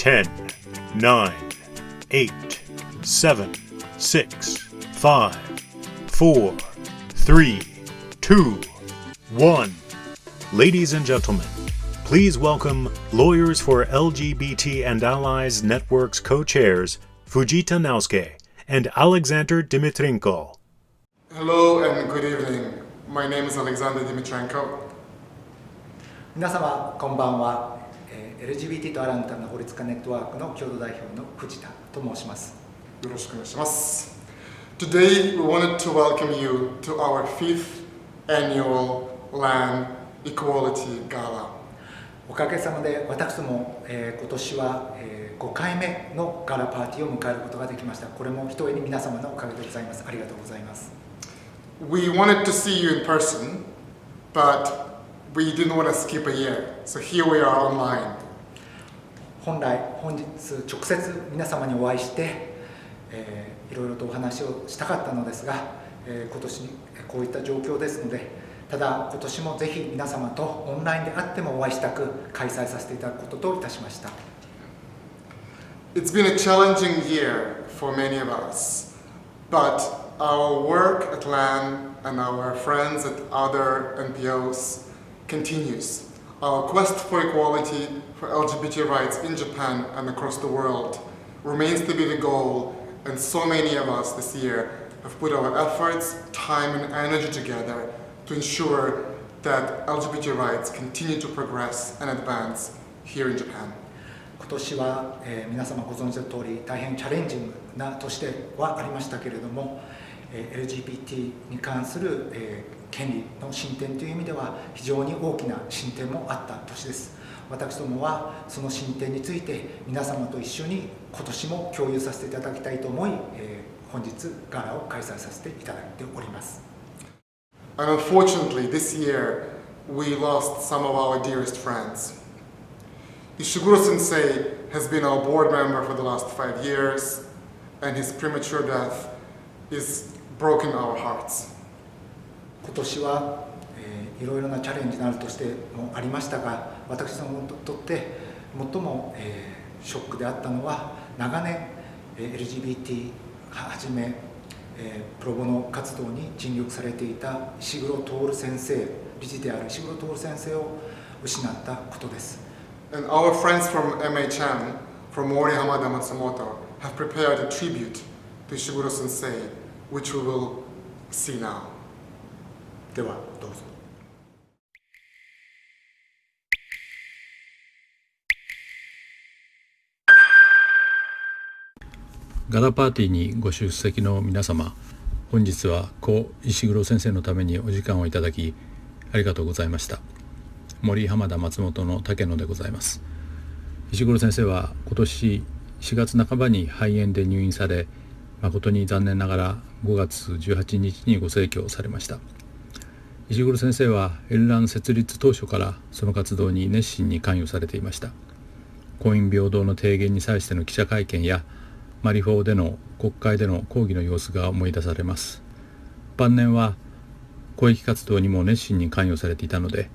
10, 9, 8, 7, 6, 5, 4, 3, 2, 1. Ladies and gentlemen, please welcome Lawyers for LGBT and Allies Network's co-chairs Fujita Naosuke and Alexander Dimitrenko. Hello and good evening. My name is Alexander Dimitrenko. 皆様こんばんは。LGBT とアライのための法律家ネットワークの共同代表の藤田と申します。よろしくお願いします。Today we wanted to welcome you to our 5th Annual LLAN Equality Gala. おかげさまで私ども、今年は、5回目のガラパーティーを迎えることができました。これもひとえに皆様のおかげでございます。ありがとうございます。We wanted to see you in person, but we didn't want to skip a year. So here we are online. 本日直接皆様にお会いして、いろいろとお話をしたかったのですが、今年こういった状況ですので、ただ今年もぜひ皆様とオンラインであってもお会いしたく開催させていただくことといたしました。It's been a challenging year for many of us, but our work at LLAN and our friends at other NPOs continues. Our quest for equality for LGBT rights in Japan and across the world remains to be the goal, and so many of us this year have put our efforts, time and energy together to ensure that LGBT rights continue to progress and advance here in Japan. 今年は、皆様ご存知の通り大変チャレンジングな年ではありましたけれども、LGBT に関する、権利の進展という意味では非常に大きな進展もあった年です。私どもはその進展について皆様と一緒に今年も共有させていただきたいと思い、本日ガラを開催させていただいております。And unfortunately, this year we lost some of our dearest friends. Ishiguro Sensei has been our board member for the last 5 years, and his premature death is broken our hearts. 今年は、いろいろなチャレンジがあるとしてもありましたが、私どもにとって最も、ショックであったのは長年、LGBT はじめ、プロボノ活動に尽力されていた石黒徹先生、理事である石黒徹先生を失ったことです。And our friends from MHM, from Mori Hamada Matsumoto, have prepared a tribute to Ishiguro Sensei, which we will see now. ではどうぞ。ガラパーティーにご出席の皆様、本日は故石黒先生のためにお時間をいただきありがとうございました。森浜田松本の竹野でございます。石黒先生は今年4月半ばに肺炎で入院され、誠に残念ながら5月18日にご逝去されました。石黒先生はLLAN設立当初からその活動に熱心に関与されていました。婚姻平等の提言に際しての記者会見やマリフォーでの国会での講義の様子が思い出されます。晩年は公益活動にも熱心に関与されていたので、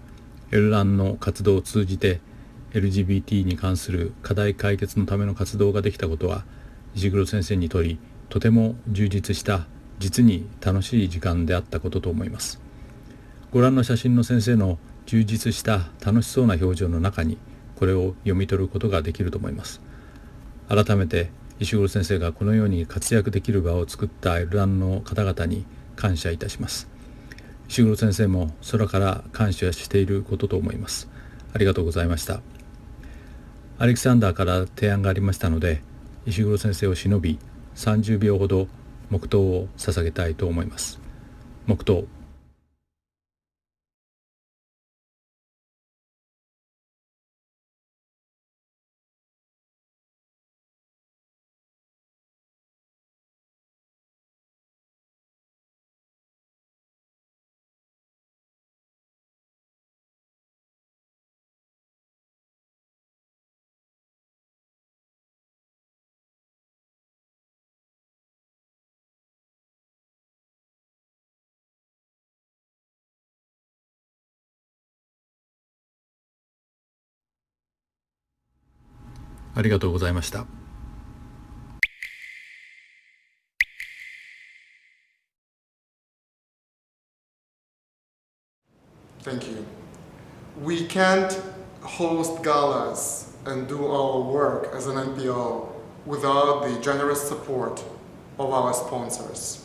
LLANの活動を通じて LGBT に関する課題解決のための活動ができたことは、石黒先生にとりとても充実した実に楽しい時間であったことと思います。ご覧の写真の先生の充実した楽しそうな表情の中にこれを読み取ることができると思います。改めて石黒先生がこのように活躍できる場を作ったLLANの方々に感謝いたします。石黒先生も空から感謝していることと思います。ありがとうございました。アレキサンダーから提案がありましたので、石黒先生を偲び30秒ほど黙祷を捧げたいと思います。黙祷。ありがとうございました。Thank you. We can't host galas and do our work as an NPO without the generous support of our sponsors.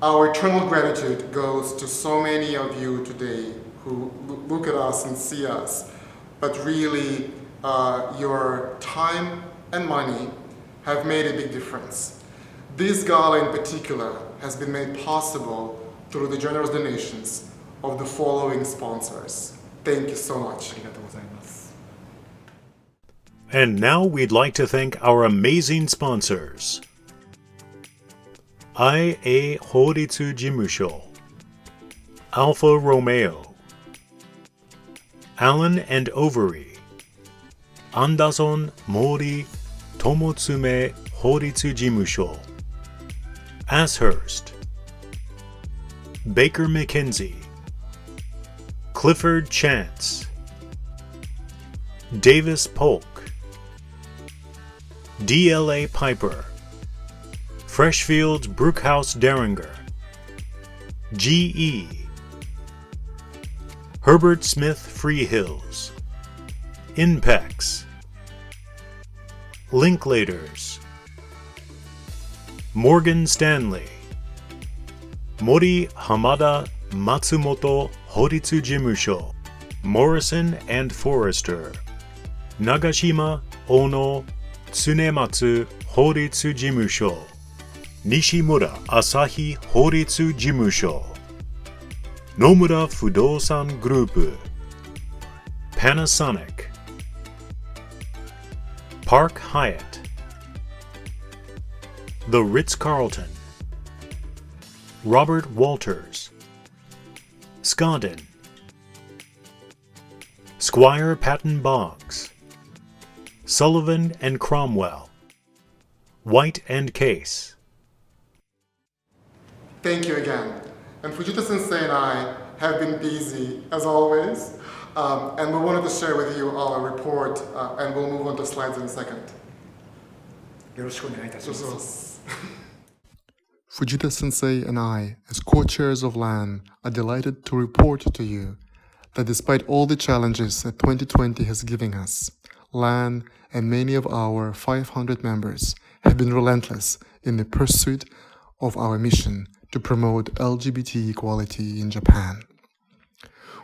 Our eternal gratitude goes to so many of you today who look at us and see us, but really your time and money have made a big difference. This gala in particular has been made possible through the generous donations of the following sponsors. Thank you so much. ありがとうございます。 And now we'd like to thank our amazing sponsors. IA 法律事務所 Alfa Romeo Allen and Overy Anderson Mori Tomotsume 法律事務所 Ashurst Baker McKenzie Clifford Chance Davis Polk DLA Piper Freshfields Brookhouse Derringer GE Herbert Smith Freehills Inpex Linklaters Morgan Stanley Mori Hamada Matsumoto 法律事務所 Morrison and Forrester Nagashima Ono Tsunematsu 法律事務所 Nishimura Asahi 法律事務所 Nomura 不動産グループ Panasonic Park Hyatt The Ritz-Carlton Robert Walters Scadden Squire Patton Boggs Sullivan and Cromwell White and Case. Thank you again. And Fujita-sensei and I have been busy as always, and we wanted to share with you our report, and we'll move on to slides in a second. よろしくお願いいたします。 Fujita-sensei and I, as co-chairs of LAN, are delighted to report to you that despite all the challenges that 2020 has given us, LAN and many of our 500 members have been relentless in the pursuit of our mission to promote LGBT equality in Japan.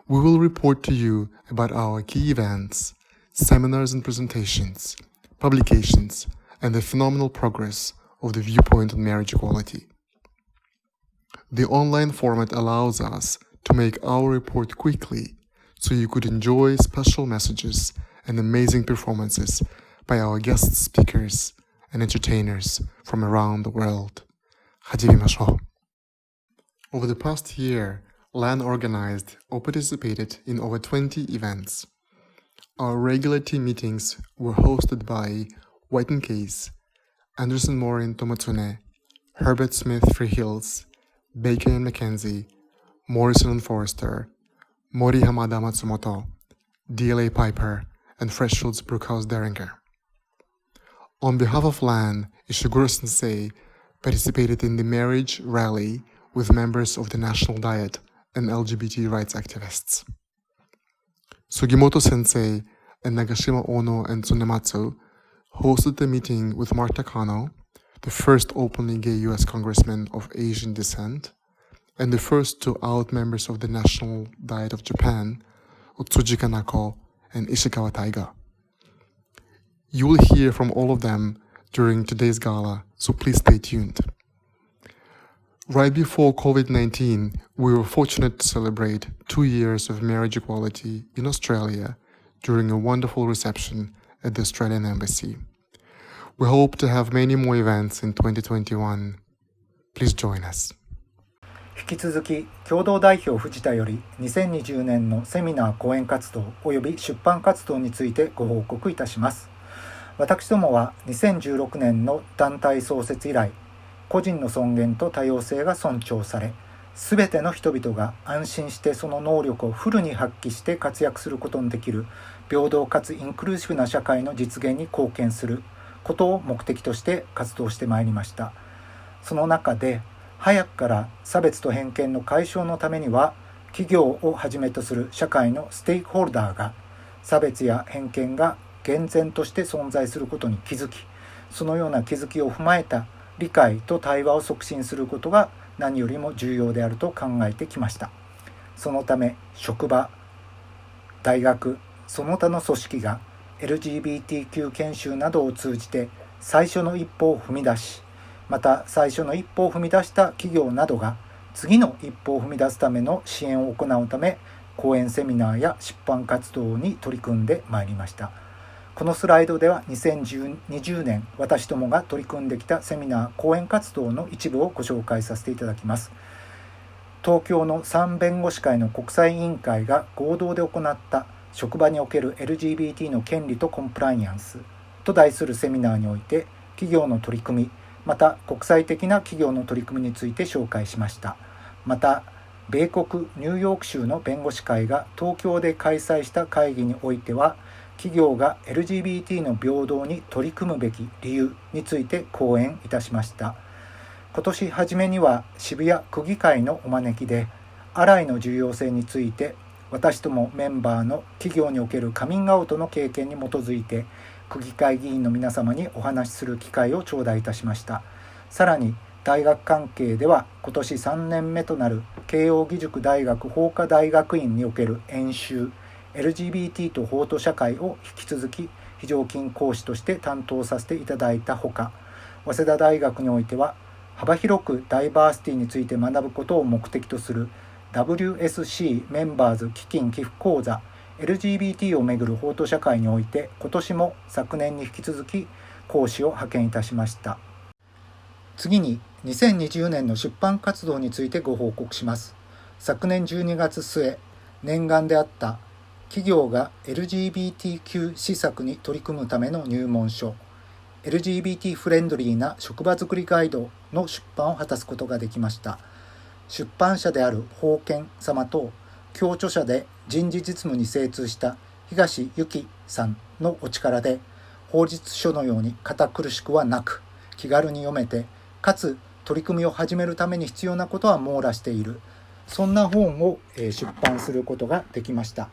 We will report to you about our key events, seminars and presentations, publications, and the phenomenal progress of the viewpoint on marriage equality. The online format allows us to make our report quickly, so you could enjoy special messages and amazing performances by our guest speakers and entertainers from around the world. 始めましょう. Over the past year, LAN organized or participated in over 20 events. Our regular team meetings were hosted by White and Case, Anderson Morin Tomatsune, Herbert Smith Freehills, Baker and McKenzie, Morrison and Forrester, Mori Hamada Matsumoto, DLA Piper, and Freshfields Brookhouse Derringer. On behalf of LAN, Ishiguro Sensei participated in the marriage rally with members of the National Diet and LGBT rights activists. Sugimoto Sensei and Nagashima Ono and Tsunematsu hosted a meeting with Marta Kano, the first openly gay U.S. congressman of Asian descent, and the first two out members of the National Diet of Japan, Otsuji Kanako and Ishikawa Taiga. You will hear from all of them during today's gala, so please stay tuned. Right before COVID-19, we were fortunate to celebrate 2 years of marriage equality in Australia during a wonderful reception at the Australian Embassy. We hope to have many more events in 2021. Please join us. 引き続き共同代表藤田より2020年のセミナー講演活動及び出版活動についてご報告いたします。私どもは2016年の団体創設以来、個人の尊厳と多様性が尊重され、すべての人々が安心してその能力をフルに発揮して活躍することのできる平等かつインクルーシブな社会の実現に貢献することを目的として活動してまいりました。その中で早くから差別と偏見の解消のためには企業をはじめとする社会のステークホルダーが差別や偏見が厳然として存在することに気づき、そのような気づきを踏まえた理解と対話を促進することが何よりも重要であると考えてきました。そのため職場、大学、その他の組織が LGBTQ 研修などを通じて最初の一歩を踏み出し、また最初の一歩を踏み出した企業などが次の一歩を踏み出すための支援を行うため、講演セミナーや出版活動に取り組んでまいりました。このスライドでは2020年私どもが取り組んできたセミナー講演活動の一部をご紹介させていただきます。東京の3弁護士会の国際委員会が合同で行った職場における LGBT の権利とコンプライアンスと題するセミナーにおいて、企業の取り組み、また国際的な企業の取り組みについて紹介しました。また米国ニューヨーク州の弁護士会が東京で開催した会議においては、企業が LGBT の平等に取り組むべき理由について講演いたしました。今年初めには渋谷区議会のお招きで、アライの重要性について私どもメンバーの企業におけるカミングアウトの経験に基づいて区議会議員の皆様にお話しする機会を頂戴いたしました。さらに大学関係では今年3年目となる慶應義塾大学法科大学院における演習 LGBT と法と社会を引き続き非常勤講師として担当させていただいたほか、早稲田大学においては幅広くダイバーシティについて学ぶことを目的とする WSC メンバーズ基金寄付講座 LGBT をめぐる法と社会において今年も昨年に引き続き講師を派遣いたしました。次に2020年の出版活動についてご報告します。昨年12月末、念願であった企業が LGBTQ 施策に取り組むための入門書 LGBT フレンドリーな職場づくりガイドの出版を果たすことができました。出版社である宝剣様と共著者で人事実務に精通した東由紀さんのお力で、法律書のように堅苦しくはなく気軽に読めて、かつ取り組みを始めるために必要なことは網羅している、そんな本を出版することができました。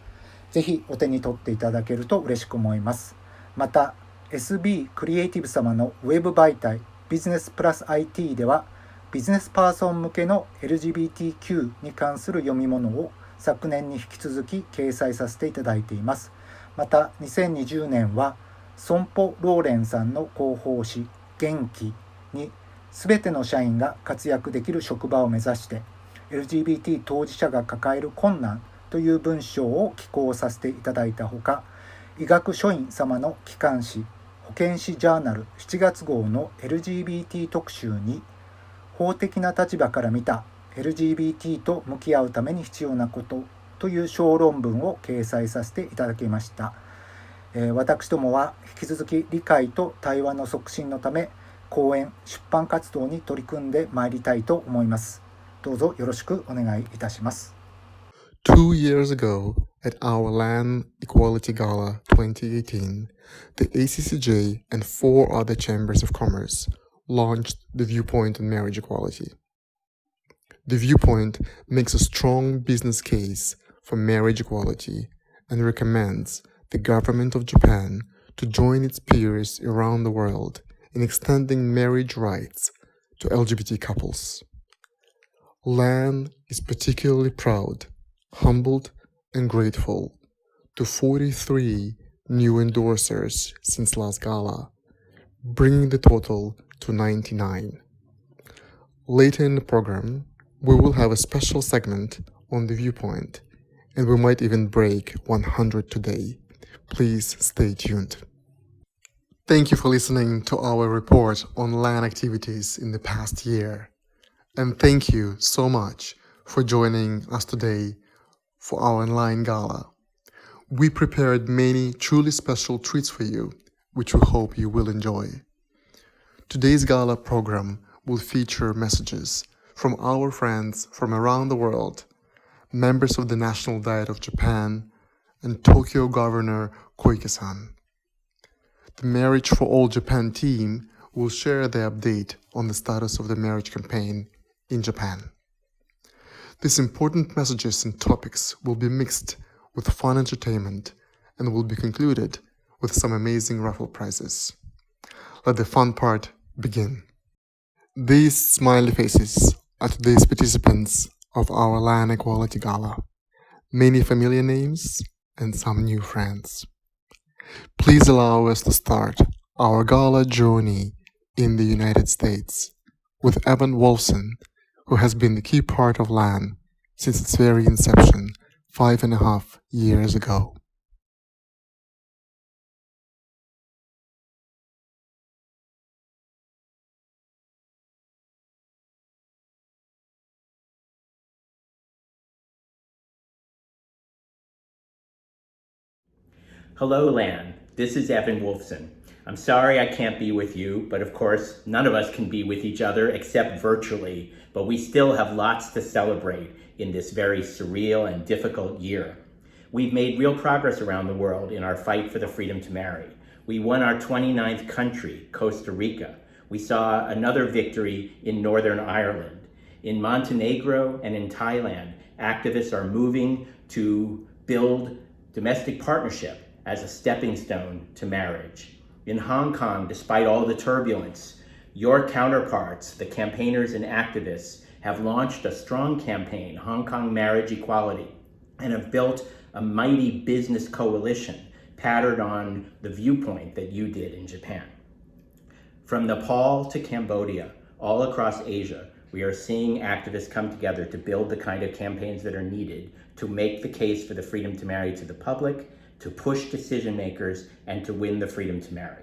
ぜひお手に取っていただけると嬉しく思います。また SB クリエイティブ様のウェブ媒体ビジネスプラス IT ではビジネスパーソン向けの LGBTQ に関する読み物を昨年に引き続き掲載させていただいています。また2020年はソンポ・ローレンさんの広報誌元気にすべての社員が活躍できる職場を目指して LGBT 当事者が抱える困難という文章を寄稿させていただいたほか、医学書院様の機関誌保健誌ジャーナル7月号の LGBT 特集に法的な立場から見た LGBT と向き合うために必要なことという小論文を掲載させていただきました。私どもは引き続き理解と対話の促進のため講演・出版活動に取り組んでまいりたいと思います。どうぞよろしくお願いいたします。2 years ago, at our LLAN Equality Gala 2018, the ACCJ and 4 other chambers of commerce launched the Viewpoint on Marriage Equality. The Viewpoint makes a strong business case for marriage equality and recommends the government of Japan to join its peers around the world in extending marriage rights to LGBT couples. LLAN is particularly proud, humbled, and grateful to 43 new endorsers since last gala, bringing the total to 99. Later in the program, we will have a special segment on the Viewpoint, and we might even break 100 today. Please stay tuned. Thank you for listening to our report on LLAN activities in the past year. And thank you so much for joining us today for our online gala. We prepared many truly special treats for you, which we hope you will enjoy. Today's gala program will feature messages from our friends from around the world, members of the National Diet of Japan, and Tokyo Governor Koike-san. The Marriage for All Japan team will share the update on the status of the marriage campaign in Japan. These important messages and topics will be mixed with fun entertainment and will be concluded with some amazing raffle prizes. Let the fun part begin. These smiley faces are today's participants of our LLAN Equality Gala. Many familiar names and some new friends. Please allow us to start our gala journey in the United States with Evan Wolfson, who has been the key part of LLAN since its very inception 5.5 years ago. Hello, LLAN. This is Evan Wolfson. I'm sorry I can't be with you, but of course, none of us can be with each other except virtually, but we still have lots to celebrate in this very surreal and difficult year. We've made real progress around the world in our fight for the freedom to marry. We won our 29th country, Costa Rica. We saw another victory in Northern Ireland. In Montenegro and in Thailand, activists are moving to build domestic partnership as a stepping stone to marriage. In Hong Kong, despite all the turbulence, your counterparts, the campaigners and activists, have launched a strong campaign, Hong Kong Marriage Equality, and have built a mighty business coalition patterned on the viewpoint that you did in Japan. From Nepal to Cambodia, all across Asia, we are seeing activists come together to build the kind of campaigns that are needed to make the case for the freedom to marry to the public, to push decision makers, and to win the freedom to marry.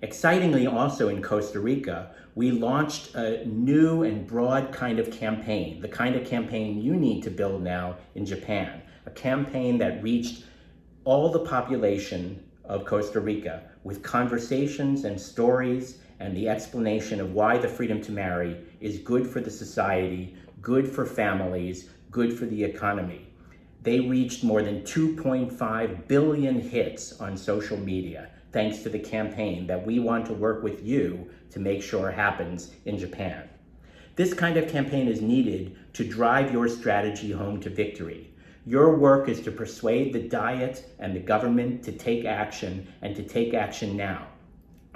Excitingly, also in Costa Rica, we launched a new and broad kind of campaign, the kind of campaign you need to build now in Japan, a campaign that reached all the population of Costa Rica with conversations and stories and the explanation of why the freedom to marry is good for the society, good for families, good for the economy. They reached more than 2.5 billion hits on social media, thanks to the campaign that we want to work with you to make sure happens in Japan. This kind of campaign is needed to drive your strategy home to victory. Your work is to persuade the Diet and the government to take action, and to take action now.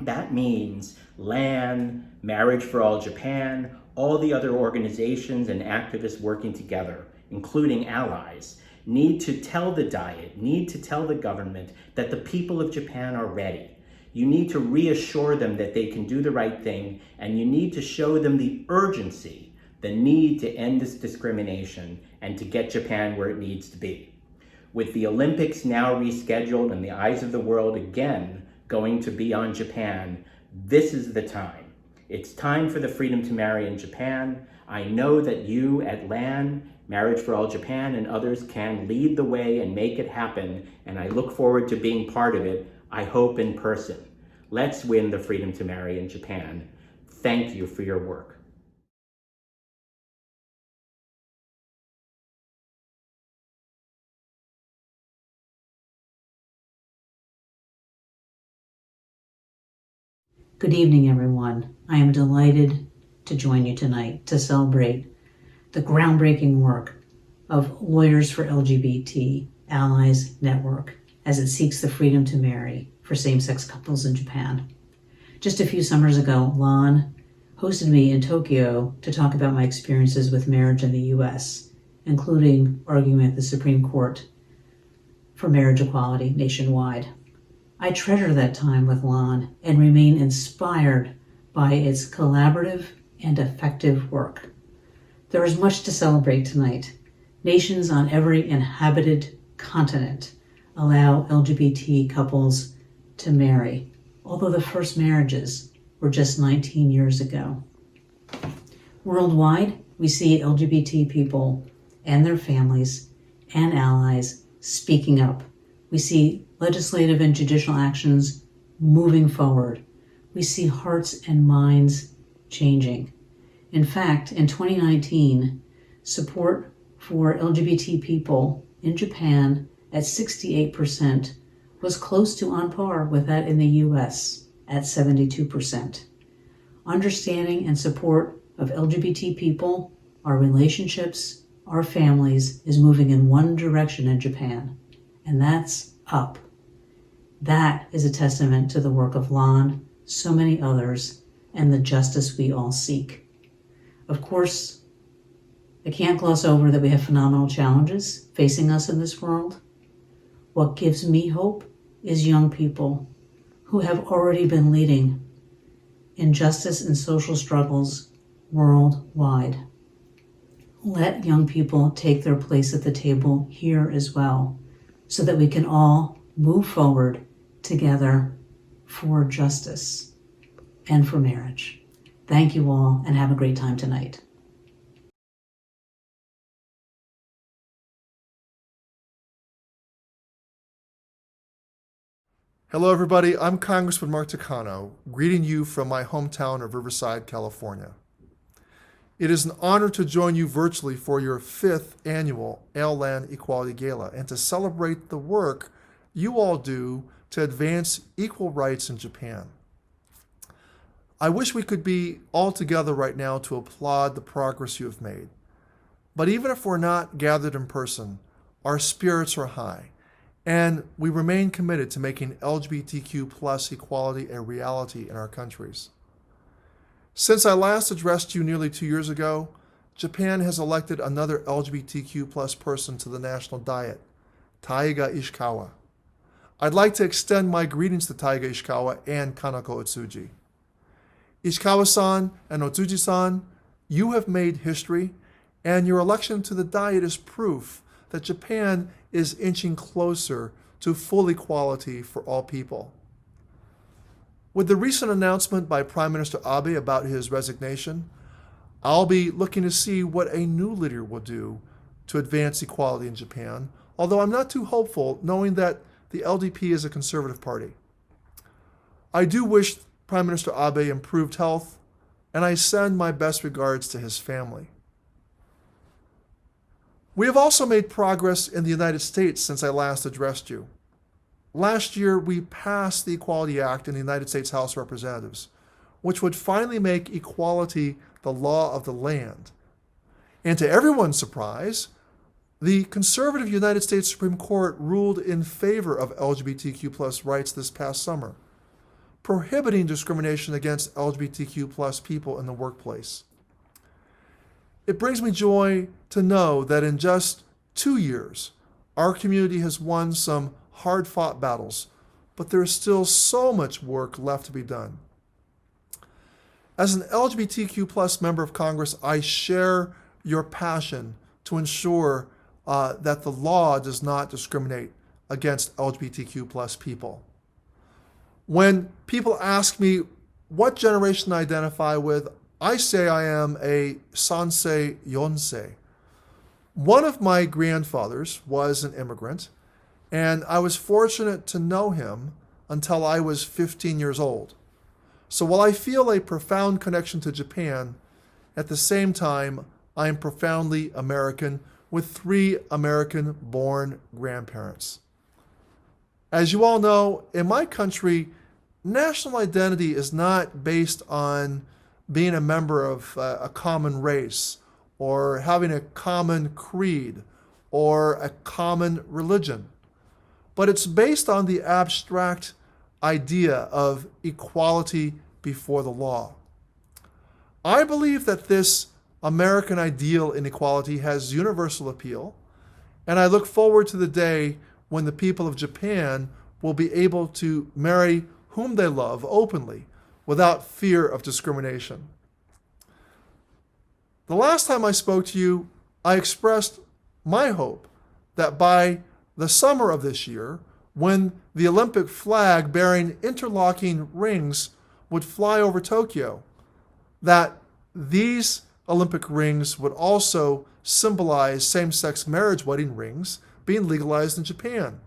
That means LLAN, Marriage for All Japan, all the other organizations and activists working together, including allies, need to tell the Diet, need to tell the government that the people of Japan are ready. You need to reassure them that they can do the right thing, and you need to show them the urgency, the need to end this discrimination and to get Japan where it needs to be. With the Olympics now rescheduled and the eyes of the world again going to be on Japan, this is the time. It's time for the freedom to marry in Japan. I know that you at LLAN, Marriage for All Japan, and others can lead the way and make it happen, and I look forward to being part of it, I hope in person. Let's win the freedom to marry in Japan. Thank you for your work. Good evening, everyone. I am delighted to join you tonight to celebrate the groundbreaking work of Lawyers for LGBT Allies Network as it seeks the freedom to marry for same-sex couples in Japan. Just a few summers ago, LLAN hosted me in Tokyo to talk about my experiences with marriage in the US, including arguing at the Supreme Court for marriage equality nationwide. I treasure that time with LLAN and remain inspired by its collaborative and effective work. There is much to celebrate tonight. Nations on every inhabited continent allow LGBT couples to marry, although the first marriages were just 19 years ago. Worldwide, we see LGBT people and their families and allies speaking up. We see legislative and judicial actions moving forward. We see hearts and minds changing. In fact, in 2019, support for LGBT people in Japan at 68% was close to on par with that in the US at 72%. Understanding and support of LGBT people, our relationships, our families is moving in one direction in Japan, and that's up. That is a testament to the work of LAN, so many others, and the justice we all seek. Of course, I can't gloss over that we have phenomenal challenges facing us in this world. What gives me hope is young people who have already been leading in justice and social struggles worldwide. Let young people take their place at the table here as well, so that we can all move forward together for justice and for marriage. Thank you all, and have a great time tonight. Hello, everybody. I'm Congressman Mark Takano, greeting you from my hometown of Riverside, California. It is an honor to join you virtually for your 5th annual LLAN Equality Gala and to celebrate the work you all do to advance equal rights in Japan. I wish we could be all together right now to applaud the progress you have made. But even if we're not gathered in person, our spirits are high, and we remain committed to making LGBTQ plus equality a reality in our countries. Since I last addressed you nearly 2 years ago, Japan has elected another LGBTQ plus person to the national diet, Taiga Ishikawa. I'd like to extend my greetings to Taiga Ishikawa and Kanako Otsuji. Ishikawa-san and Otsuji-san, you have made history, and your election to the diet is proof that Japan is inching closer to full equality for all people. With the recent announcement by Prime Minister Abe about his resignation, I'll be looking to see what a new leader will do to advance equality in Japan, although I'm not too hopeful knowing that the LDP is a conservative party. I do wish Prime Minister Abe improved health, and I send my best regards to his family. We have also made progress in the United States since I last addressed you. Last year, we passed the Equality Act in the United States House of Representatives, which would finally make equality the law of the land. And to everyone's surprise, the conservative United States Supreme Court ruled in favor of LGBTQ plus rights this past summer, prohibiting discrimination against LGBTQ plus people in the workplace. It brings me joy to know that in just 2 years, our community has won some hard-fought battles, but there is still so much work left to be done. As an LGBTQ plus member of Congress, I share your passion to ensure that the law does not discriminate against LGBTQ plus people. When people ask me what generation I identify with, I say I am a Sansei Yonsei. One of my grandfathers was an immigrant, and I was fortunate to know him until I was 15 years old. So while I feel a profound connection to Japan, at the same time, I am profoundly American with 3 American-born grandparents. As you all know, in my country, national identity is not based on being a member of a common race or having a common creed or a common religion, but it's based on the abstract idea of equality before the law. I believe that this American ideal in equality has universal appeal, and I look forward to the day when the people of Japan will be able to marry whom they love openly without fear of discrimination. The last time I spoke to you, I expressed my hope that by the summer of this year, when the Olympic flag bearing interlocking rings would fly over Tokyo, that these Olympic rings would also symbolize same-sex marriage wedding rings being legalized in Japan.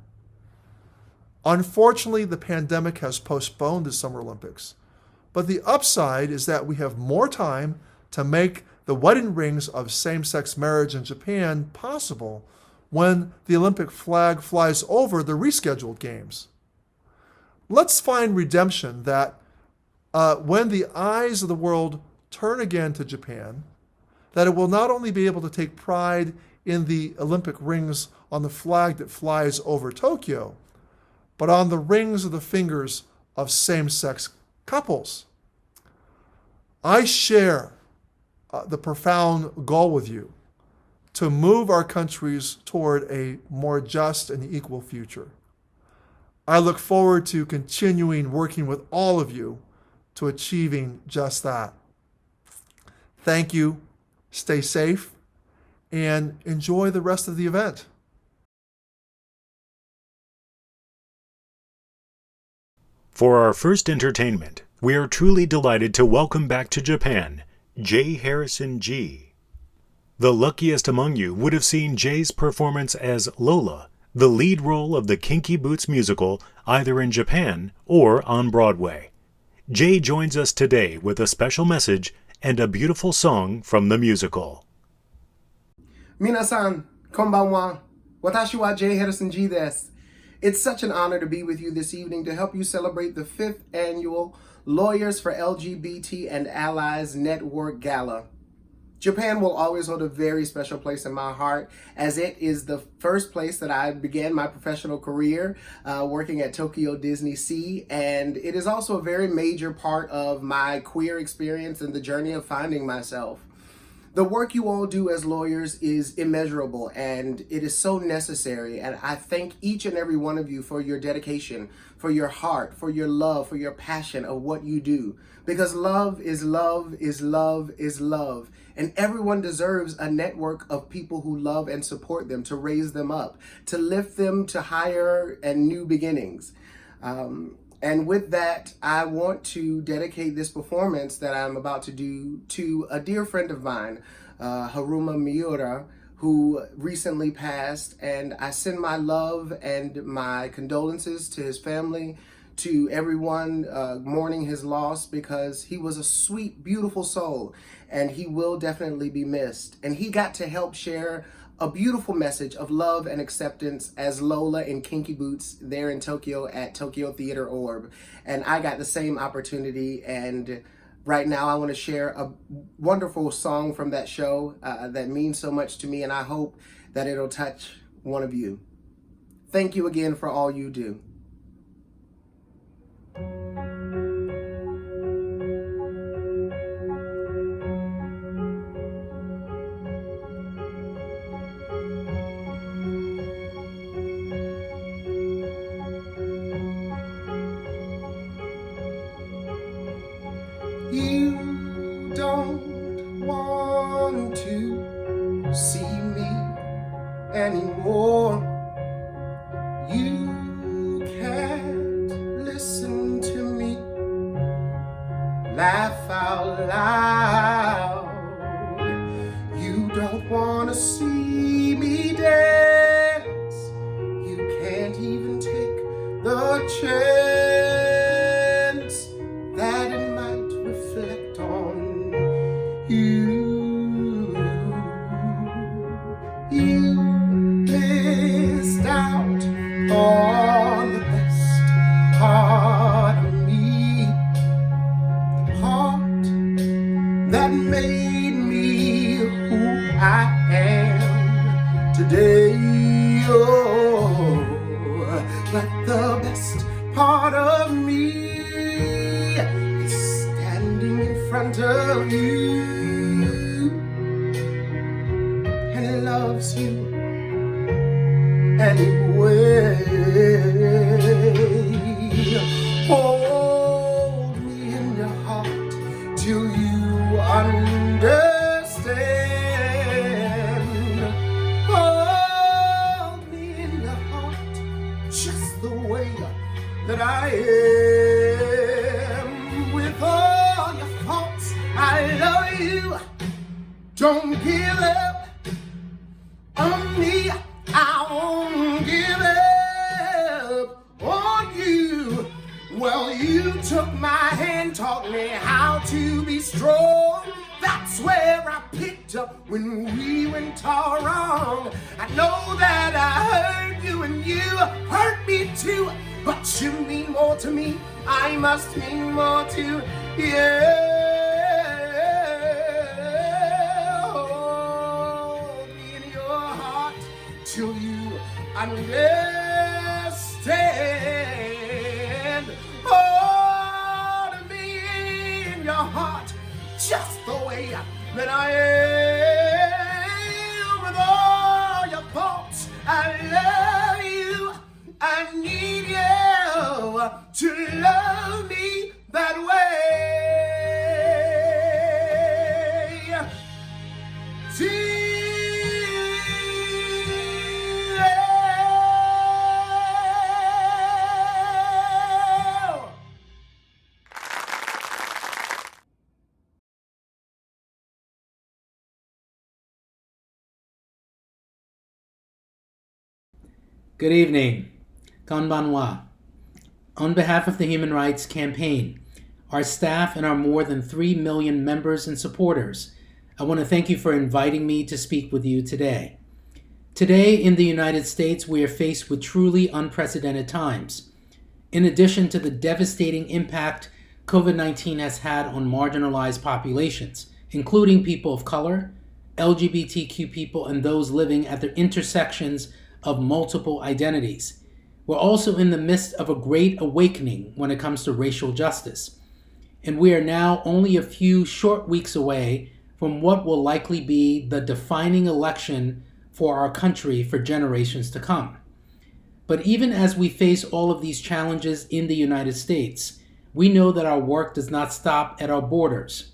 Unfortunately, the pandemic has postponed the Summer Olympics, but the upside is that we have more time to make the wedding rings of same-sex marriage in Japan possible when the Olympic flag flies over the rescheduled games. Let's find redemption that when the eyes of the world turn again to Japan, that it will not only be able to take pride in the Olympic rings on the flag that flies over Tokyo, but on the rings of the fingers of same-sex couples. I share the profound goal with you to move our countries toward a more just and equal future. I look forward to continuing working with all of you to achieving just that. Thank you, stay safe, and enjoy the rest of the event. For our first entertainment, we are truly delighted to welcome back to Japan, J. Harrison G. The luckiest among you would have seen Jay's performance as Lola, the lead role of the Kinky Boots musical, either in Japan or on Broadway. Jay joins us today with a special message and a beautiful song from the musical. 皆さん、こんばんは。私は J. Harrison G. です。It's such an honor to be with you this evening to help you celebrate the 5th annual Lawyers for LGBT and Allies Network Gala. Japan will always hold a very special place in my heart, as it is the first place that I began my professional career working at Tokyo Disney Sea, and it is also a very major part of my queer experience and the journey of finding myself. The work you all do as lawyers is immeasurable, and it is so necessary, and I thank each and every one of you for your dedication, for your heart, for your love, for your passion of what you do. Because love is love is love is love. And everyone deserves a network of people who love and support them, to raise them up, to lift them to higher and new beginnings. And with that, I want to dedicate this performance that I'm about to do to a dear friend of mine, Haruma Miura, who recently passed. And I send my love and my condolences to his family, to everyone mourning his loss, because he was a sweet, beautiful soul, and he will definitely be missed. And he got to help share a beautiful message of love and acceptance as Lola in Kinky Boots there in Tokyo at Tokyo Theater Orb. And I got the same opportunity, and right now I want to share a wonderful song from that show that means so much to me, and I hope that it'll touch one of you. Thank you again for all you do. You don't want to see me anymore. You can't listen to me laugh out loud. You don't want to see me dance. You can't even take the chance that it might reflect on you. You missed out on the best part of me, the part that made me who I am today. Oh, but the best part of me is standing in front of you, and it loves you anyway. Hold me in your heart till you understand. Hold me in your heart just the way that I am. With all your faults, I love you. Don't give up on me. I won't give up on you. Well, you took my hand, taught me how to be strong. That's That's where I picked up when we went all wrong. I know that I hurt you and you hurt me too, but you mean more to me, I must mean more to you. Hold me in your heart till you understand. Hold me in your heart just the way that I am, with all your faults. I love you. I need you to love me that way. Good evening. Konbanwa. On behalf of the Human Rights Campaign, our staff, and our more than 3 million members and supporters, I want to thank you for inviting me to speak with you today. Today in the United States, we are faced with truly unprecedented times. In addition to the devastating impact COVID-19 has had on marginalized populations, including people of color, LGBTQ people, and those living at the intersections of multiple identities. We're also in the midst of a great awakening when it comes to racial justice. And we are now only a few short weeks away from what will likely be the defining election for our country for generations to come. But even as we face all of these challenges in the United States, we know that our work does not stop at our borders.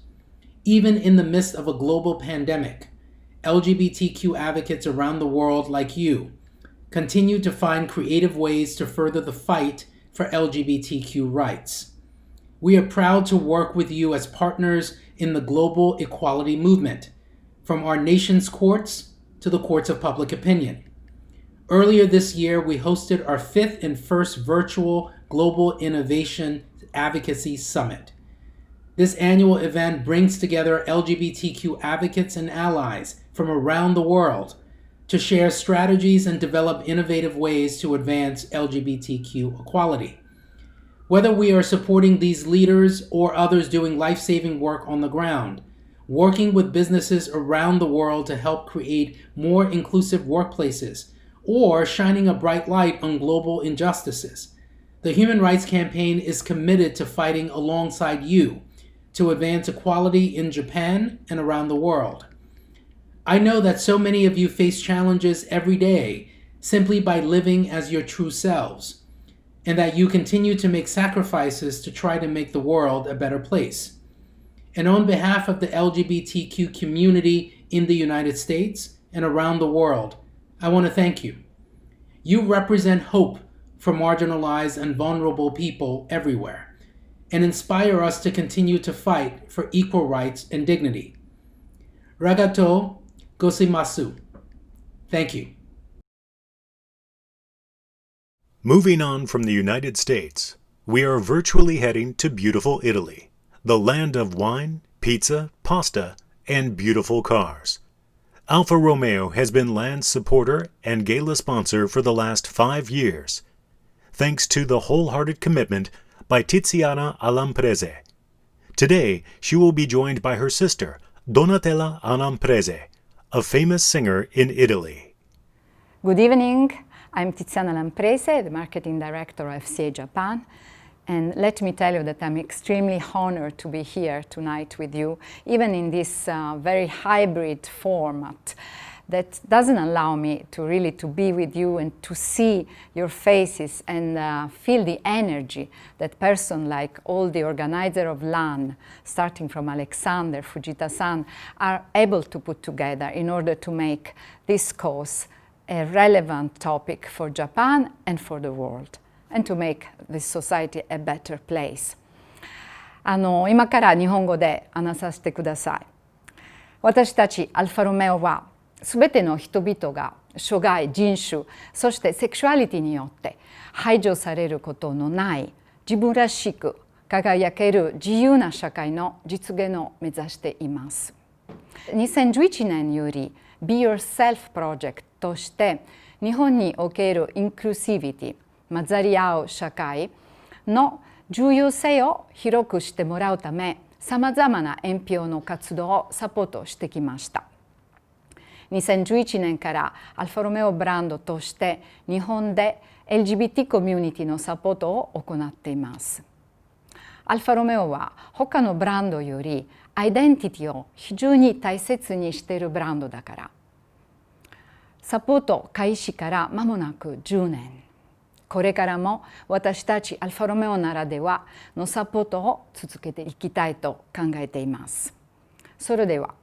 Even in the midst of a global pandemic, LGBTQ advocates around the world like you continue to find creative ways to further the fight for LGBTQ rights. We are proud to work with you as partners in the global equality movement, from our nation's courts to the courts of public opinion. Earlier this year, we hosted our 5th and first virtual Global Innovation Advocacy Summit. This annual event brings together LGBTQ advocates and allies from around the world to share strategies and develop innovative ways to advance LGBTQ equality. Whether we are supporting these leaders or others doing life-saving work on the ground, working with businesses around the world to help create more inclusive workplaces, or shining a bright light on global injustices, the Human Rights Campaign is committed to fighting alongside you to advance equality in Japan and around the world. I know that so many of you face challenges every day simply by living as your true selves, and that you continue to make sacrifices to try to make the world a better place. And on behalf of the LGBTQ community in the United States and around the world, I want to thank you. You represent hope for marginalized and vulnerable people everywhere, and inspire us to continue to fight for equal rights and dignity. Ragato gozaimasu. Thank you. Moving on from the United States, we are virtually heading to beautiful Italy, the land of wine, pizza, pasta, and beautiful cars. Alfa Romeo has been LAN's supporter and gala sponsor for the last 5 years, thanks to the wholehearted commitment by Tiziana Alamprese. Today, she will be joined by her sister, Donatella Alamprese, a famous singer in Italy. Good evening. I'm Tiziana Lamprese, the Marketing Director of FCA Japan. And let me tell you that I'm extremely honored to be here tonight with you, even in this very hybrid format that doesn't allow me to be with you and to see your faces and feel the energy that person like all the organizer of LAN, starting from Alexander, Fujita-san, are able to put together in order to make this cause a relevant topic for Japan and for the world, and to make this society a better place. 今から日本語で話させてください。私たちアルファロメオはすべての人々が諸外、人種、そしてセクシュアリティによって排除されることのない自分らしく輝ける自由な社会の実現を目指しています。2011年より Be Yourself プロジェクトとして日本におけるインクルーシビティ、混ざり合う社会の重要性を広くしてもらうため、さまざまな NPO の活動をサポートしてきました。2011年からアルファロメオブランドとして日本で LGBT コミュニティのサポートを行っています。アルファロメオは他のブランドよりアイデンティティを非常に大切にしているブランドだから。サポート開始から間もなく10年。これからも私たちアルファロメオならではのサポートを続けていきたいと考えています。それでは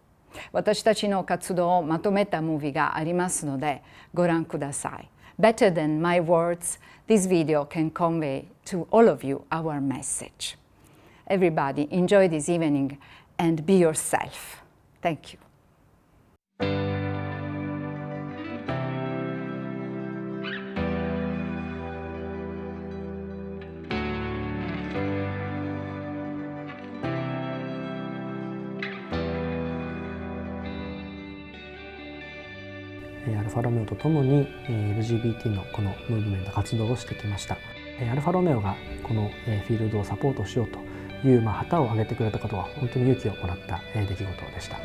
私たちの活動をまとめたムービーがありますのでご覧ください。Better than my words, this video can convey to all of you our message. Everybody enjoy this evening and be yourself. Thank you.アルファロメオとともに LGBT のこのムーブメント活動をしてきました。アルファロメオがこのフィールドをサポートしようという旗を上げてくれたことは本当に勇気をもらった出来事でした。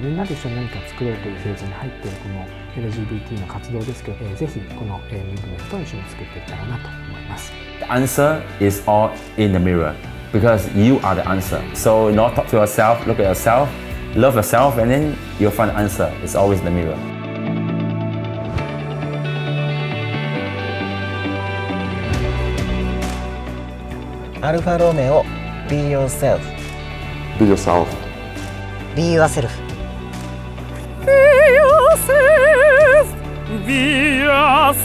みんなで一緒に何か作ろうというフェーズに入っているこの LGBT の活動ですけど、ぜひこのムーブメントを一緒に作っていけたらなと思います。The answer is all in the mirror because you are the answer. So not talk to yourself, look at yourself, love yourself, and then you'll find the answer. It's always in the mirror. アルファロメオ Be yourself. Be yourself. Be yourself. Be yourself.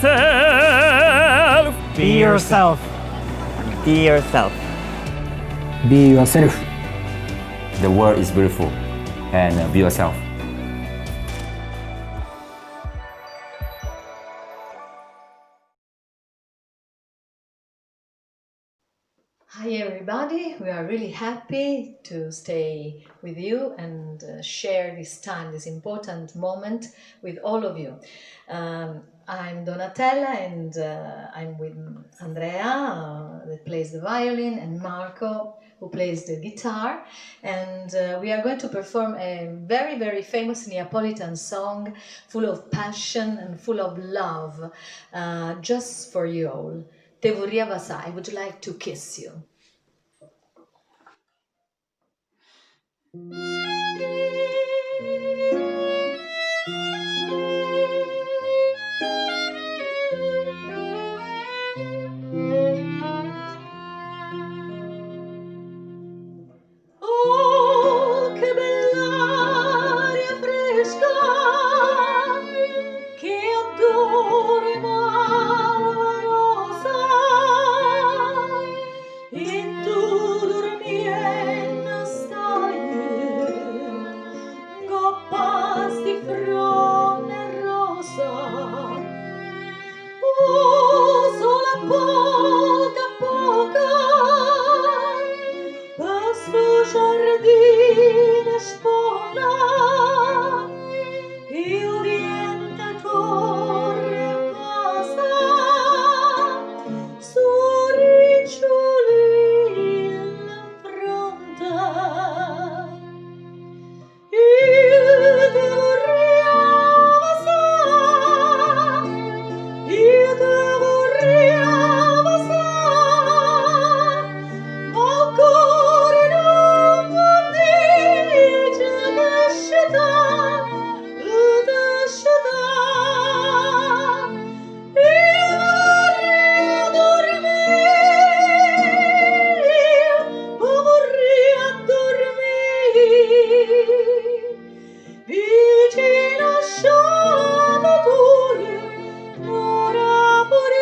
Be yourself. Be yourself. Be yourself. Be yourself. The world is beautiful, and be yourself. Hi everybody, we are really happy to stay with you and share this time, this important moment with all of you. I'm Donatella and I'm with Andrea that plays the violin and Marco who plays the guitar, and we are going to perform a very, very famous Neapolitan song full of passion and full of love, just for you all. Te vorrei abbassare, I would like to kiss you. Oh, che bell'aria fresca che addorma la rosa e tu dormiendo stai coppas di fronde rosa. Oh, sola poca poca questo giardino spona, io viento corre a casa, su riccioli in fronte. Io te vorrei abbassare, io te vorrei abbassare, ma cuore non vuol dire che scelta, io vorrei dormire, vicino a sciata tua, ora pure,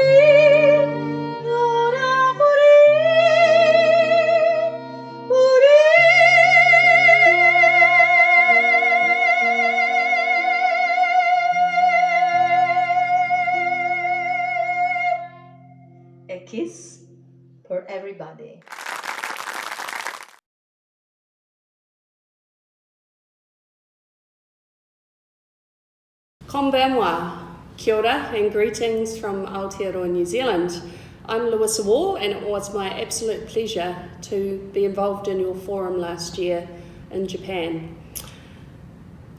A kiss for everybody. Konbanwa, kia ora and greetings from Aotearoa, New Zealand. I'm Louisa Wall and it was my absolute pleasure to be involved in your forum last year in Japan.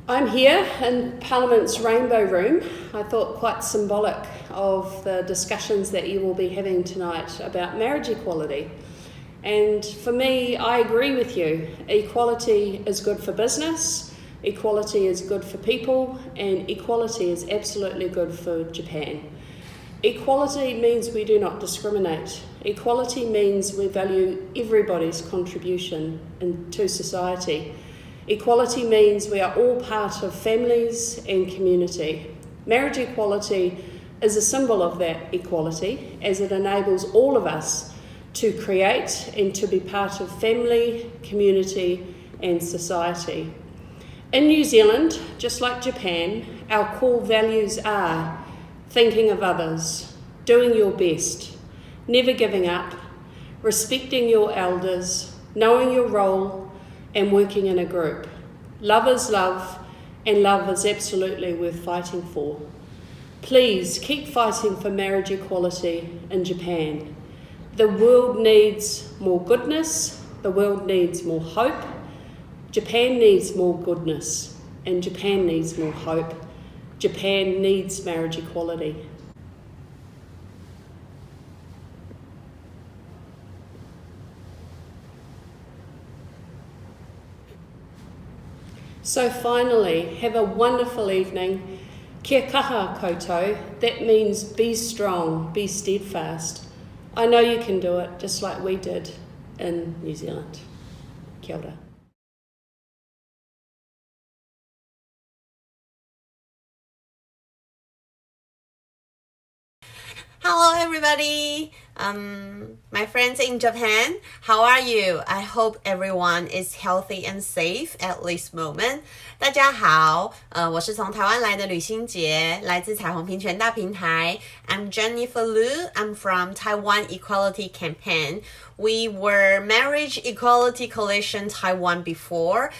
I'm here in Parliament's Rainbow Room, I thought quite symbolic of the discussions that you will be having tonight about marriage equality. And for me, I agree with you. Equality is good for business, equality is good for people, and equality is absolutely good for Japan. Equality means we do not discriminate. Equality means we value everybody's contribution to society. Equality means we are all part of families and community. Marriage equality is a symbol of that equality, as it enables all of us to create and to be part of family, community and society. In New Zealand, just like Japan, our core values are thinking of others, doing your best, never giving up, respecting your elders, knowing your role and working in a group. Love is love, and love is absolutely worth fighting for. Please keep fighting for marriage equality in Japan. The world needs more goodness, the world needs more hope, Japan needs more goodness, and Japan needs more hope. Japan needs marriage equality. So finally, have a wonderful evening. Kia kaha koutou, that means be strong, be steadfast. I know you can do it, just like we did in New Zealand. Kia ora. Hello everybody! My friends in Japan, how are you? I hope everyone is healthy and safe at this moment. 大家好，我是从台湾来的吕欣杰，来自彩虹平权大平台。I'm Jennifer Lu. I'm from Taiwan Equality Campaign. We were Marriage Equality Coalition Taiwan before.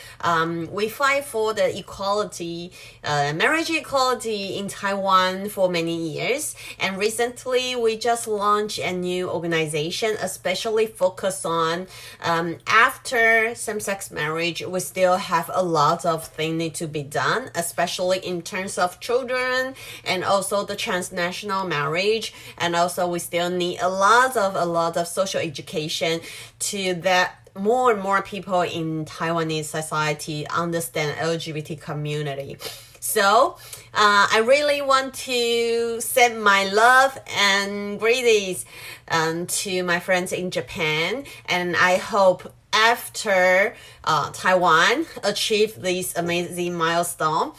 We fight for the equality, marriage equality in Taiwan for many years. And recently, we just launched a new organization, especially focused on after same-sex marriage, we still have a lot of things need to be done, especially in terms of children and also the transnational marriage. And also, we still need a lot of social education to that more and more people in Taiwanese society understand LGBT community. So, I really want to send my love and greetings to my friends in Japan, and I hope after Taiwan achieve this amazing milestone,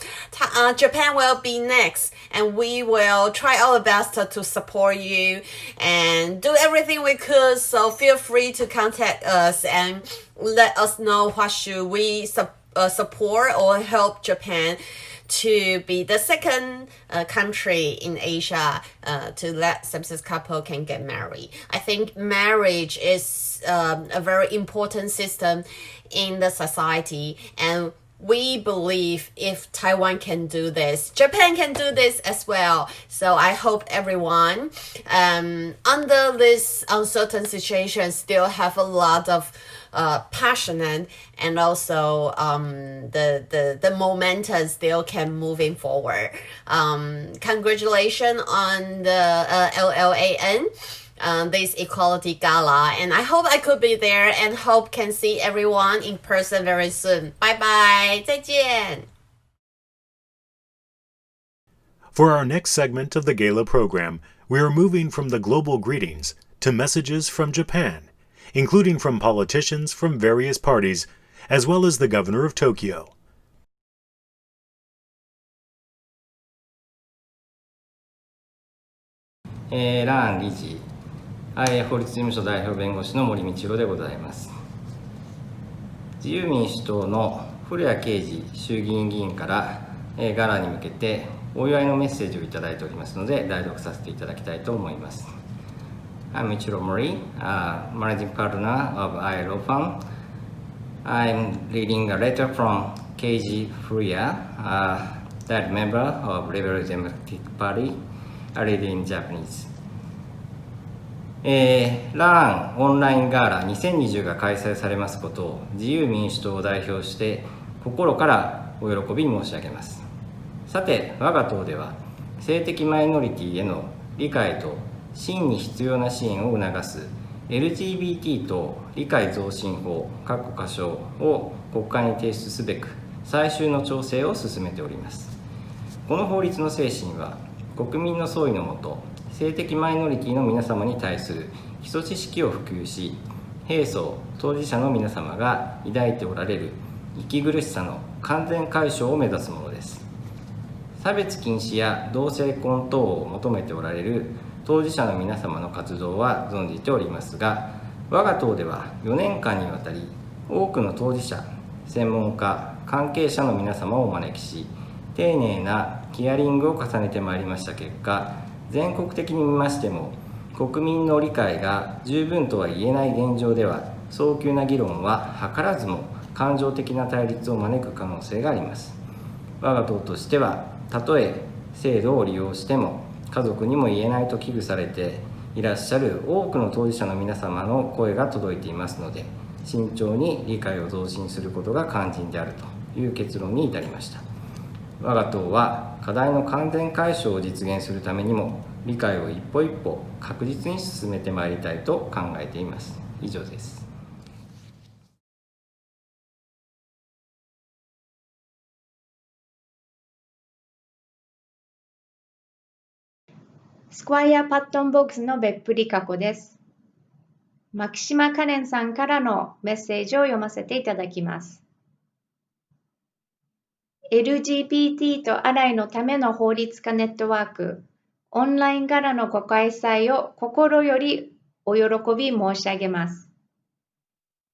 Japan will be next, and we will try our best to support you and do everything we could. So feel free to contact us and let us know what should we support or help Japan to be the second country in Asia to let same-sex couple can get married. I think marriage is a very important system in the society, and we believe if Taiwan can do this, Japan can do this as well. So I hope everyone under this uncertain situation still have a lot of passionate and also the momentum still can moving forward. Congratulations on the LLAN. This Equality Gala, and I hope I could be there and hope can see everyone in person very soon. Bye bye, 再见. For our next segment of the gala program, we are moving from the global greetings to messages from Japan, including from politicians from various parties, as well as the governor of Tokyo. LLAN 理事、法律事務所代表弁護士の森道夫でございます。自由民主党の古谷啓二衆議院議員からガラに向けてお祝いのメッセージをいただいておりますので代読させていただきたいと思います。I'm Ichiro Mori, managing partner of ILO Fund. I'm reading a letter from Keiji Furuya that member of Liberal Democratic Party, I read in Japanese. LAN オンラインガーラ2020が開催されますことを自由民主党を代表して心からお喜び申し上げます。さて、我が党では性的マイノリティへの理解と真に必要な支援を促す LGBT と理解増進法箇所を国会に提出すべく最終の調整を進めております。この法律の精神は国民の総意のもと性的マイノリティの皆様に対する基礎知識を普及し、平素当事者の皆様が抱いておられる息苦しさの完全解消を目指すものです。差別禁止や同性婚等を求めておられる当事者の皆様の活動は存じておりますが、我が党では4年間にわたり多くの当事者、専門家、関係者の皆様をお招きし、丁寧なヒアリングを重ねてまいりました結果、全国的に見ましても国民の理解が十分とは言えない現状では、早急な議論は図らずも感情的な対立を招く可能性があります。我が党としては、たとえ制度を利用しても家族にも言えないと危惧されていらっしゃる多くの当事者の皆様の声が届いていますので、慎重に理解を増進することが肝心であるという結論に至りました。我が党は課題の完全解消を実現するためにも理解を一歩一歩確実に進めてまいりたいと考えています。以上です。スクワイアパットンボックスの別府理香子です。牧島カレンさんからのメッセージを読ませていただきます。LGBT とアライのための法律家ネットワークオンラインガラのご開催を心よりお喜び申し上げます。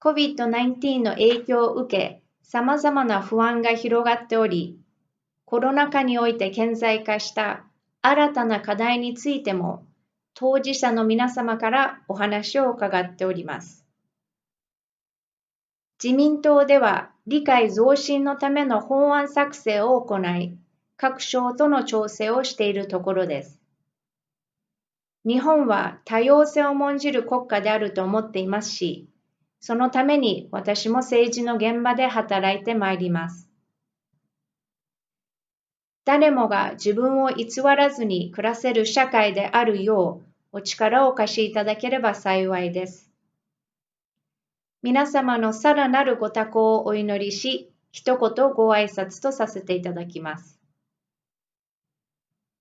COVID-19 の影響を受け、様々な不安が広がっており、コロナ禍において顕在化した新たな課題についても、当事者の皆様からお話を伺っております。自民党では理解増進のための法案作成を行い、各省との調整をしているところです。日本は多様性を重んじる国家であると思っていますし、そのために私も政治の現場で働いてまいります。誰もが自分を偽らずに暮らせる社会であるようお力をお貸しいただければ幸いです。皆様のさらなるご多幸をお祈りし、一言ご挨拶とさせていただきます。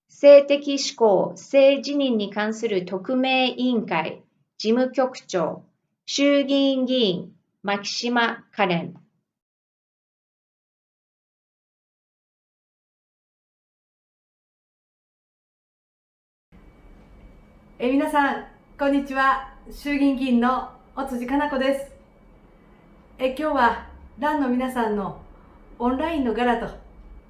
性的指向・性自認に関する特命委員会事務局長、衆議院議員、牧島かれん。皆さん、こんにちは。衆議院議員の尾辻かな子です。今日はLANの皆さんのオンラインのガラと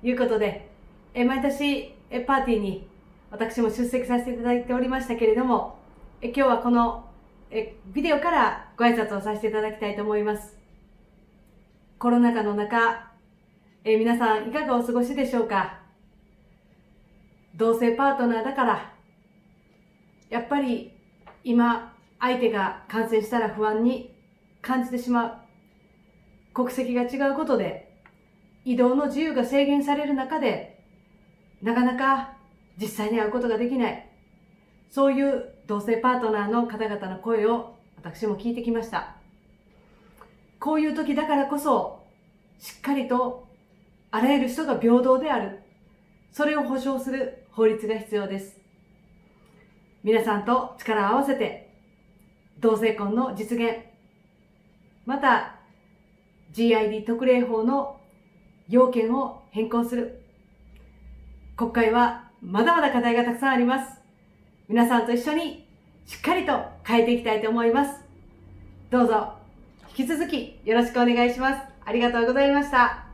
いうことで、毎年パーティーに私も出席させていただいておりましたけれども、今日はこのビデオからご挨拶をさせていただきたいと思います。コロナ禍の中、皆さんいかがお過ごしでしょうか。同性パートナーだからやっぱり今相手が感染したら不安に感じてしまう。国籍が違うことで移動の自由が制限される中でなかなか実際に会うことができない。そういう同性パートナーの方々の声を私も聞いてきました。こういう時だからこそしっかりとあらゆる人が平等である。それを保障する法律が必要です。皆さんと力を合わせて同性婚の実現、また GID 特例法の要件を変更する。国会はまだまだ課題がたくさんあります。皆さんと一緒にしっかりと変えていきたいと思います。どうぞ引き続きよろしくお願いします。ありがとうございました。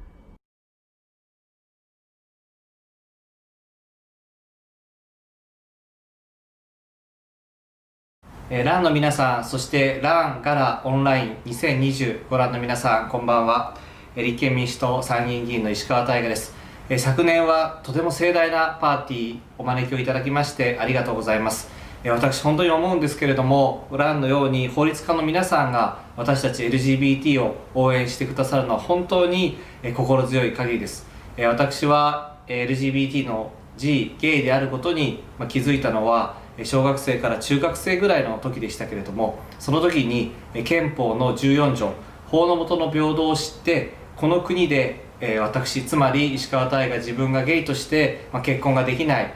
LAN の皆さん、そして LAN からオンライン2020ご覧の皆さん、こんばんは。立憲民主党参議院議員の石川大我です。昨年はとても盛大なパーティーお招きをいただきましてありがとうございます。私本当に思うんですけれども、LANのように法律家の皆さんが私たち LGBT を応援してくださるのは本当に心強い限りです。私は LGBT の G、ゲイであることに気づいたのは小学生から中学生ぐらいの時でしたけれども、その時に憲法の14条、法の下の平等を知って、この国で私、つまり石川大が自分がゲイとして結婚ができない、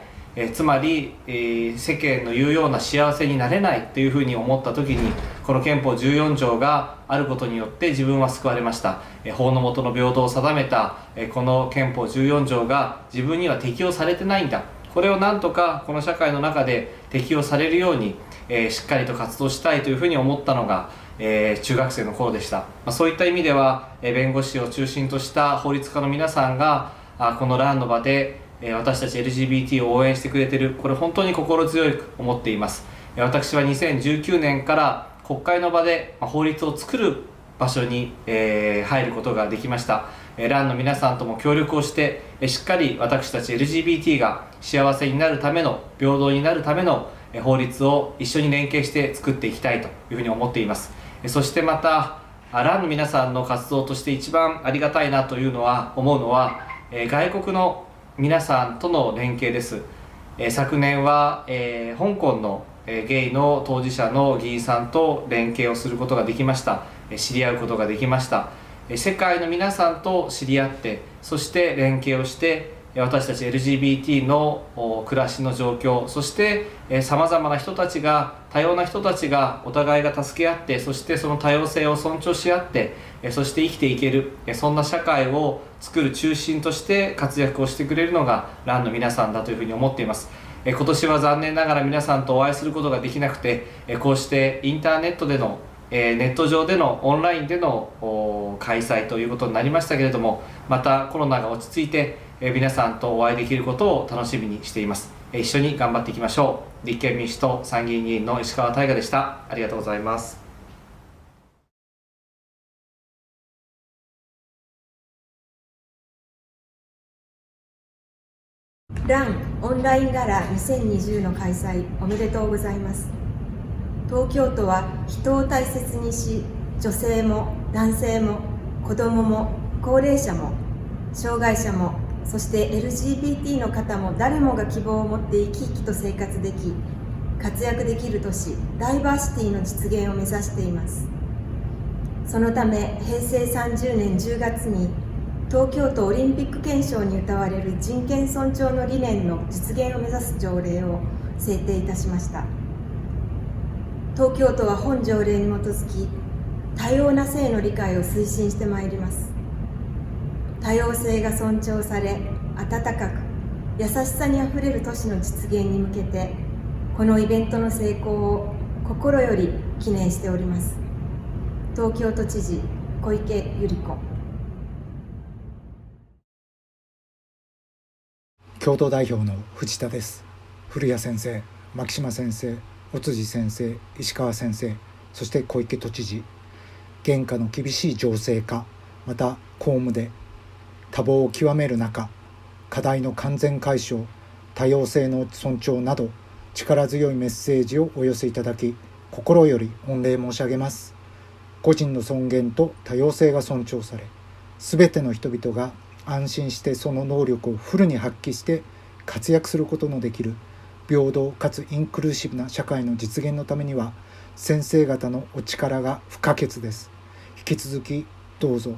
つまり世間の言うような幸せになれないというふうに思った時に、この憲法14条があることによって自分は救われました。法の下の平等を定めたこの憲法14条が自分には適用されてないんだ、これをなんとかこの社会の中で適用されるようにしっかりと活動したいというふうに思ったのが中学生の頃でした。そういった意味では弁護士を中心とした法律家の皆さんがこのLANの場で私たち LGBT を応援してくれている、これ本当に心強く思っています。私は2019年から国会の場で法律を作る場所に入ることができました。LANの皆さんとも協力をしてしっかり私たち LGBT が幸せになるための、平等になるための法律を一緒に連携して作っていきたいというふうに思っています。そしてまたLANの皆さんの活動として一番ありがたいなというのは思うのは外国の皆さんとの連携です。昨年は香港のゲイの当事者の議員さんと連携をすることができました。知り合うことができました。世界の皆さんと知り合って、そして連携をして私たち LGBT の暮らしの状況、そしてさまざまな人たちが、多様な人たちがお互いが助け合って、そしてその多様性を尊重し合って、そして生きていける、そんな社会を作る中心として活躍をしてくれるのがLANの皆さんだというふうに思っています。今年は残念ながら皆さんとお会いすることができなくて、こうしてインターネットでのネット上でのオンラインでの開催ということになりましたけれども、またコロナが落ち着いて皆さんとお会いできることを楽しみにしています。一緒に頑張っていきましょう。立憲民主党参議院議員の石川大我でした。ありがとうございます。LANオンラインガラ2020の開催おめでとうございます。東京都は人を大切にし、女性も男性も子どもも高齢者も障害者も、そして LGBT の方も誰もが希望を持って生き生きと生活でき、活躍できる都市ダイバーシティの実現を目指しています。そのため平成30年10月に東京都オリンピック憲章に謳われる人権尊重の理念の実現を目指す条例を制定いたしました。東京都は本条例に基づき多様な性の理解を推進してまいります。多様性が尊重され、温かく優しさにあふれる都市の実現に向けて、このイベントの成功を心より記念しております。東京都知事小池百合子。共同代表の藤田です。古谷先生、牧島先生、尾辻先生、石川先生、そして小池都知事、現下の厳しい情勢下、また公務で多忙を極める中、課題の完全解消、多様性の尊重など力強いメッセージをお寄せいただき、心より御礼申し上げます。個人の尊厳と多様性が尊重され、すべての人々が安心してその能力をフルに発揮して活躍することのできる平等かつインクルーシブな社会の実現のためには、先生方のお力が不可欠です。引き続きどうぞ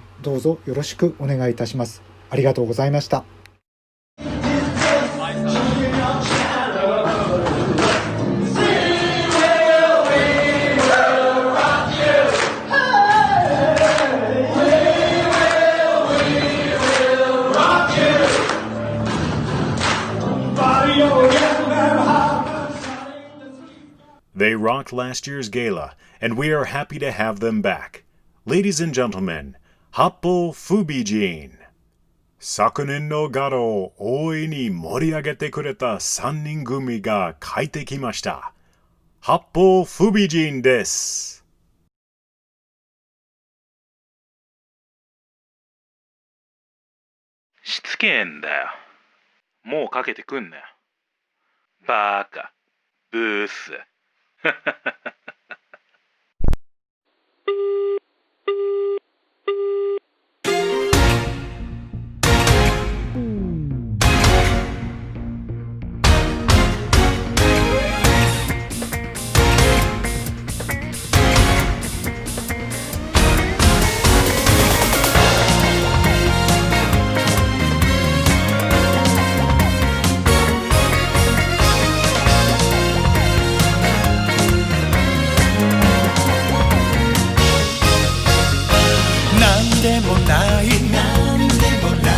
よろしくお願いいたします。ありがとうございました。They rocked last year's gala, and we are happy to have them back. Ladies and gentlemen, Happo Fubijin. 昨年のガラを大いに盛り上げてくれた3人組が帰ってきました。Happo Fubijin です。しつけえんだよ。もうかけてくんなよ。バーカ、ブース。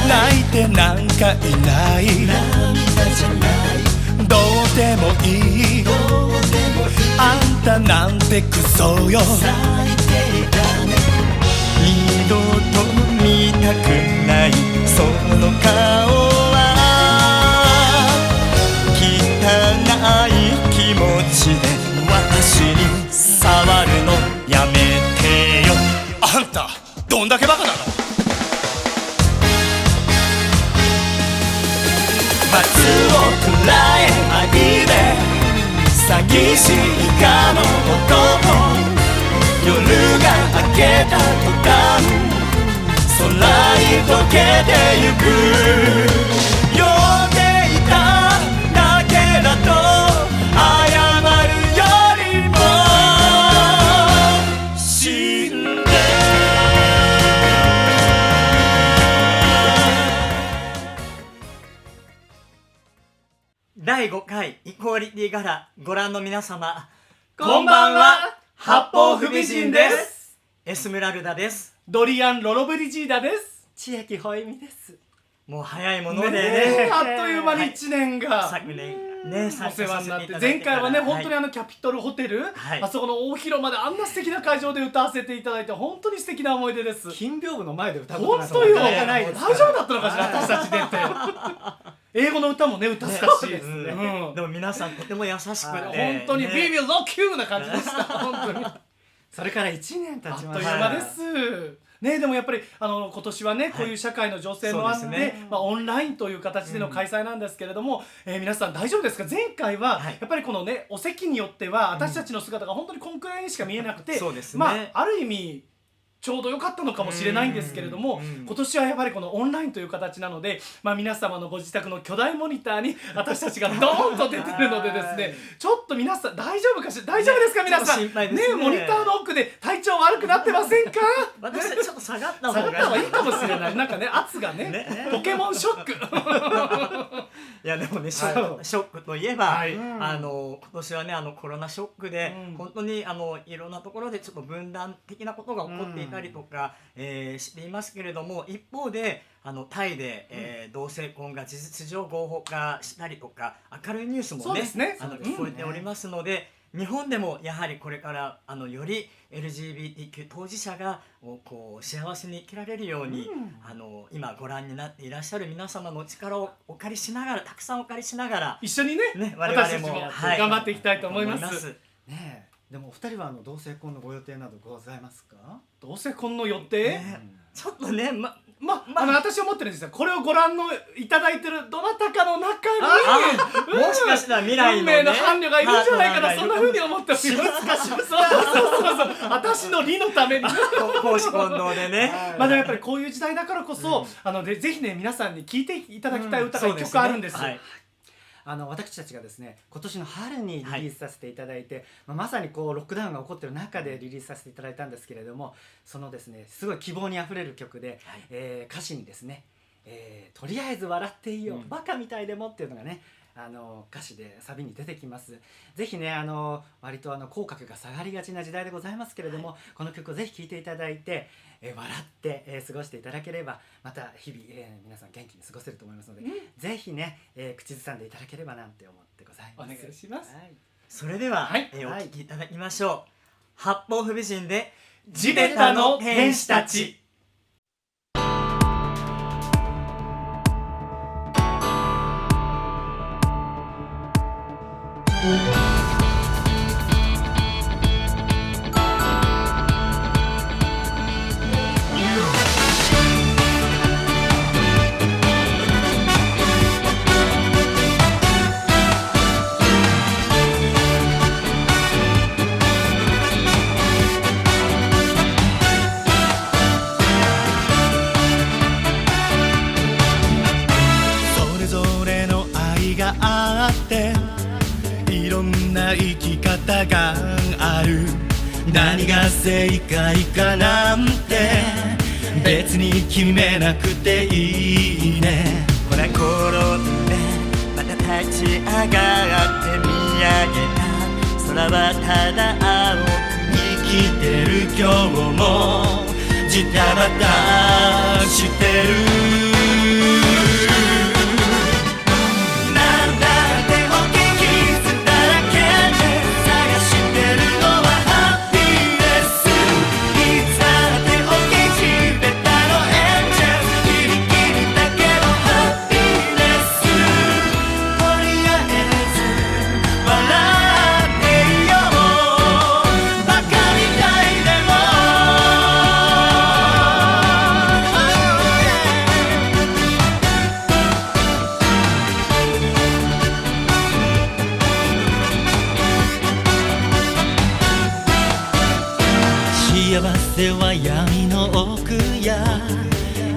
泣いてなんかいない、どうでもいい、あんたなんてクソよ、二度と見たくないその顔は、汚い気持ちで私に触るのやめてよ。あんたどんだけバカなの。松をくらえ愛で寂しいかの音、夜が明けた途端空に溶けてゆく、呼んでいただけだと謝るよりも死んで。第5回イコーリティガラご覧の皆様、こんばんは、八方不美人です。エスメラルダです。ドリアン・ロロブリジーダです。千秋ほいみです。もう早いものでね、あっという間に1年が、昨年ね、お世話になって、前回はね、本当にキャピトルホテル、あそこの大広間であんな素敵な会場で歌わせていただいて、本当に素敵な思い出です。金屏風の前で歌うこと本当よ、なかないです大丈夫だったのかしら、私たち出て。英語の歌もね、歌ったし、でも皆さんとても優しくて、本当に We will rock you な感じでした。本当に。それから1年経ちました。あっという間です。ね、でもやっぱり今年はね、こういう社会の情勢もあって、オンラインという形での開催なんですけれども、皆さん大丈夫ですか。前回はやっぱりこのね、お席によっては私たちの姿が本当にこんくらいにしか見えなくて、ある意味ちょうど良かったのかもしれないんですけれども、今年はやっぱりこのオンラインという形なので、皆様のご自宅の巨大モニターに私たちがドーンと出てるのでですね、ちょっと皆さん大丈夫かしら、大丈夫ですか皆さんね、モニターの奥で体調悪くなってませんか。私ちょっと下がった方がいいかもしれない。なんかね、圧がね、ポケモンショック。いやでもね、ショックといえば、今年はね、コロナショックで本当にいろんなところでちょっと分断的なことが起こっていたりとかしていますけれども、一方でタイで同性婚が事実上合法化したりとか明るいニュースもね聞こえておりますので、日本でもやはりこれからより LGBTQ 当事者がこう幸せに生きられるように、今ご覧になっていらっしゃる皆様の力をお借りしながら、たくさんお借りしながら一緒にね、我々も頑張っていきたいと思います。ね。でもお二人は同性婚のご予定などございますか。同性婚の予定、ちょっとね、私思ってるんですよ。これをご覧のいただいてるどなたかの中にもしかしたら未来のね、運命の伴侶がいるんじゃないかな、そんな風に思っております。そう私の利のために公私混同でね。でもやっぱりこういう時代だからこそ、ぜひね、皆さんに聴いていただきたい歌が1曲あるんです。私たちがですね、今年の春にリリースさせていただいて、まさにこうロックダウンが起こっている中でリリースさせていただいたんですけれども、そのですね、すごい希望にあふれる曲で、歌詞にですね、とりあえず笑っていいよ、バカみたいでもっていうのがね、歌詞でサビに出てきます。ぜひね、割と口角が下がりがちな時代でございますけれども、この曲をぜひ聴いていただいて、笑って、過ごしていただければ、また日々、皆さん元気に過ごせると思いますので、ぜひね、口ずさんでいただければなんて思ってございます。お願いします。それでは、お聴きいただきましょう。八方不美人で地べたの天使たち。ある。何が正解かなんて別に決めなくていいね。ほら転んでまた立ち上がって見上げた空はただ青く生きてる今日もジタバタしてる。なんだって大きい傷だらけで探してるのはハッピーネス。いつだって大きい地べたのエンジェルギリギリだけどハッピーネス。とりあえず笑っていようバカみたいでも。幸せは闇の奥や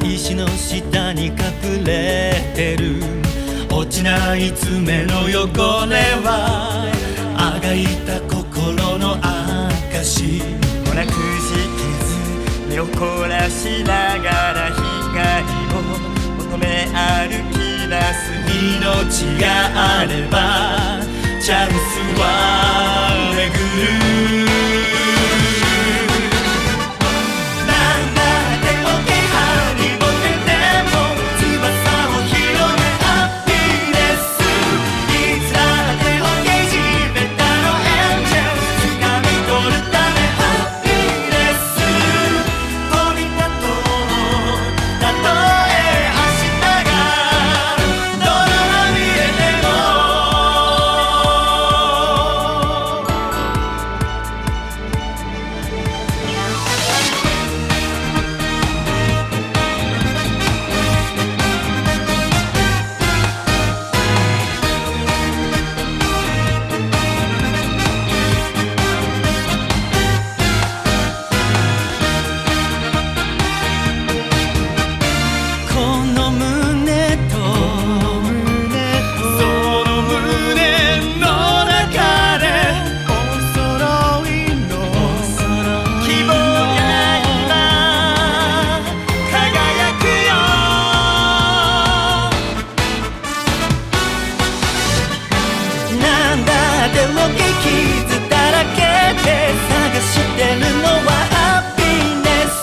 石の下に隠れてる。落ちない爪の汚れはあがいた心の証。ほらくじけず目を凝らしながら光を求め歩き出す。命があればチャンスは巡る。なんだって大きい羽に持ってても翼を広げハッピーネス。いつだって大きい地べたのエンジェル掴み取るためハッピーネス。飛び立とうたとえ明日がどのまみれても。この胸とその胸の中でお揃いの希望が今輝くよ。なんだって大きい傷だらけで探してるのはハッピーネス。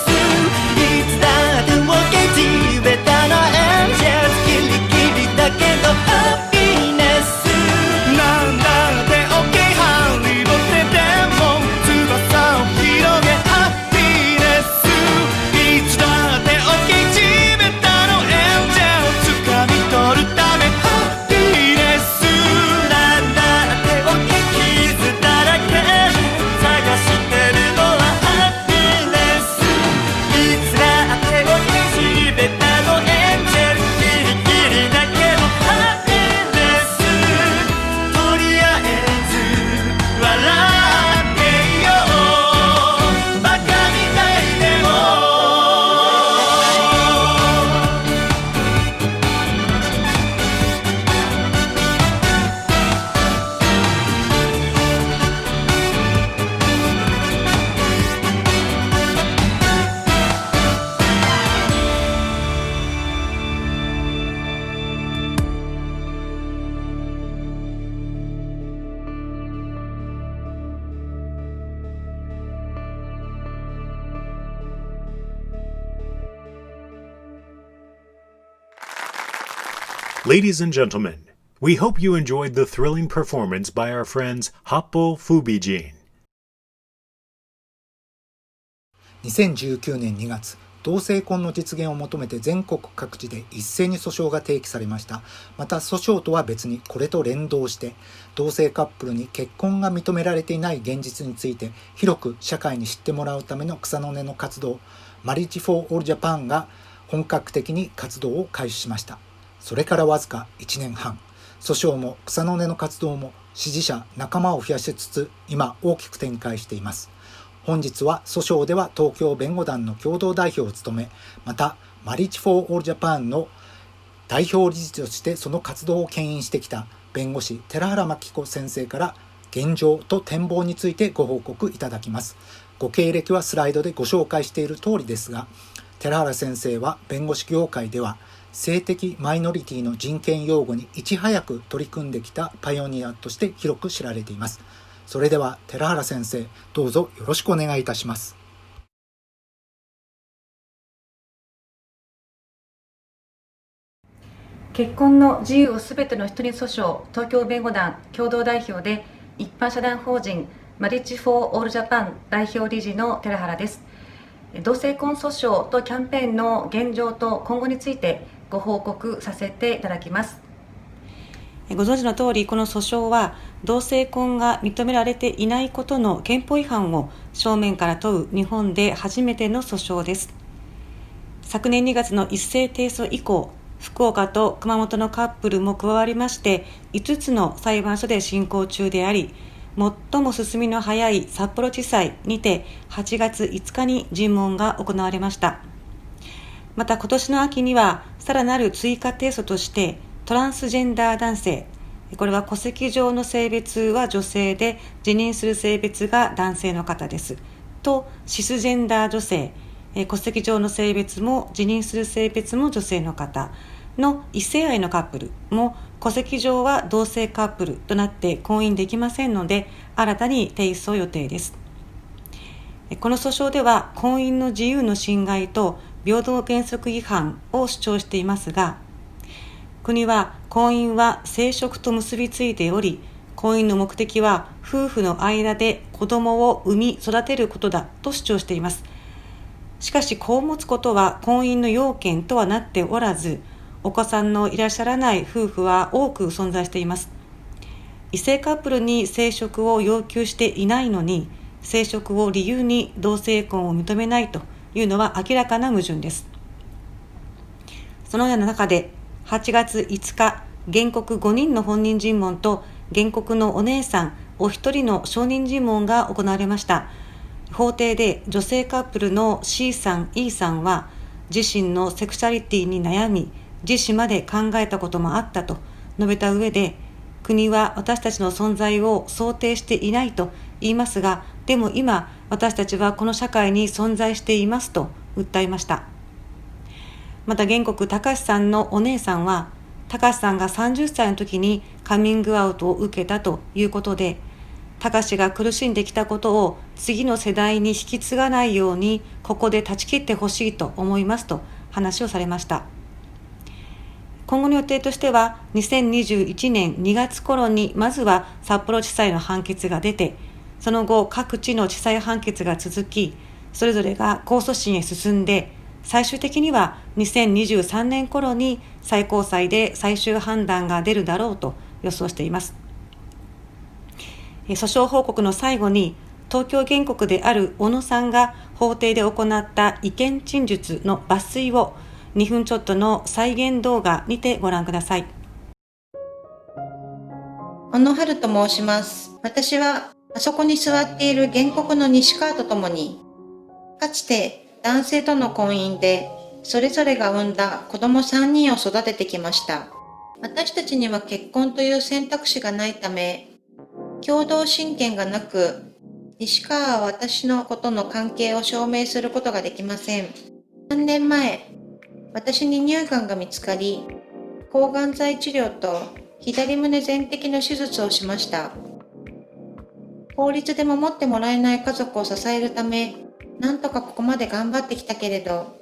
いつだって大きい地べたのエンジェルギリギリだけどハッピーネス。なんだって大きい羽に持ってても翼を広げハッピーネス。いつだって大きい地べたのエンジェル掴み取るためハッピーネス。なんだって大きい傷だらけで探してるのはハッピーネス。いつだって大きい地べたのエンジェルギリギリだけどハッピーネス。とりあえず笑っていようバカみたいでも。Ladies and gentlemen, we hope you enjoyed the thrilling performance by our friends Happo Fubijin. 2019年2月、同性婚の実現を求めて全国各地で一斉に訴訟が提起されました。また訴訟とは別にこれと連動して同性カップルに結婚が認められていない現実について広く社会に知ってもらうための草の根の活動、マリッジ・フォー・オール・ジャパンが本格的に活動を開始しました。それからわずか1年半、訴訟も草の根の活動も支持者、仲間を増やしつつ今大きく展開しています。本日は訴訟では東京弁護団の共同代表を務め、またマリッジ・フォー・オール・ジャパンの代表理事としてその活動を牽引してきた弁護士寺原真紀子先生から現状と展望についてご報告いただきます。ご経歴はスライドでご紹介している通りですが、寺原先生は弁護士業界では性的マイノリティの人権擁護にいち早く取り組んできたパイオニアとして広く知られています。それでは寺原先生、どうぞよろしくお願いいたします。結婚の自由をすべての人に訴訟東京弁護団共同代表で一般社団法人マリッジ・フォー・オール・ジャパン代表理事の寺原です。同性婚訴訟とキャンペーンの現状と今後についてご報告させていただきます。ご存知の通り、この訴訟は同性婚が認められていないことの憲法違反を正面から問う日本で初めての訴訟です。昨年2月の一斉提訴以降、福岡と熊本のカップルも加わりまして5つの裁判所で進行中であり、最も進みの早い札幌地裁にて8月5日に尋問が行われました。また今年の秋にはさらなる追加提訴としてトランスジェンダー男性、これは戸籍上の性別は女性で自認する性別が男性の方ですと、シスジェンダー女性、戸籍上の性別も自認する性別も女性の方の異性愛のカップルも戸籍上は同性カップルとなって婚姻できませんので、新たに提訴予定です。この訴訟では婚姻の自由の侵害と平等原則違反を主張していますが、国は婚姻は生殖と結びついており、婚姻の目的は夫婦の間で子供を産み育てることだと主張しています。しかし子を持つことは婚姻の要件とはなっておらず、お子さんのいらっしゃらない夫婦は多く存在しています。異性カップルに生殖を要求していないのに、生殖を理由に同性婚を認めないというのは明らかな矛盾です。そのような中で、8月5日、原告5人の本人尋問と原告のお姉さんお一人の証人尋問が行われました。法廷で女性カップルの C さん、E さんは自身のセクシャリティに悩み、自死まで考えたこともあったと述べた上で、国は私たちの存在を想定していないと言いますが、でも今私たちはこの社会に存在していますと訴えました。また原告高橋さんのお姉さんは、高橋さんが30歳の時にカミングアウトを受けたということで、高橋が苦しんできたことを次の世代に引き継がないようにここで断ち切ってほしいと思いますと話をされました。今後の予定としては2021年2月頃にまずは札幌地裁の判決が出て、その後各地の地裁判決が続き、それぞれが控訴審へ進んで、最終的には2023年頃に最高裁で最終判断が出るだろうと予想しています。訴訟報告の最後に、東京原告である小野さんが法廷で行った意見陳述の抜粋を2分ちょっとの再現動画にてご覧ください。小野春と申します。私はあそこに座っている原告の西川とともに、かつて男性との婚姻でそれぞれが産んだ子供3人を育ててきました。私たちには結婚という選択肢がないため、共同親権がなく、西川は私のことの関係を証明することができません。3年前、私に乳がんが見つかり、抗がん剤治療と左胸全摘の手術をしました。法律で守ってもらえない家族を支えるため、なんとかここまで頑張ってきたけれど、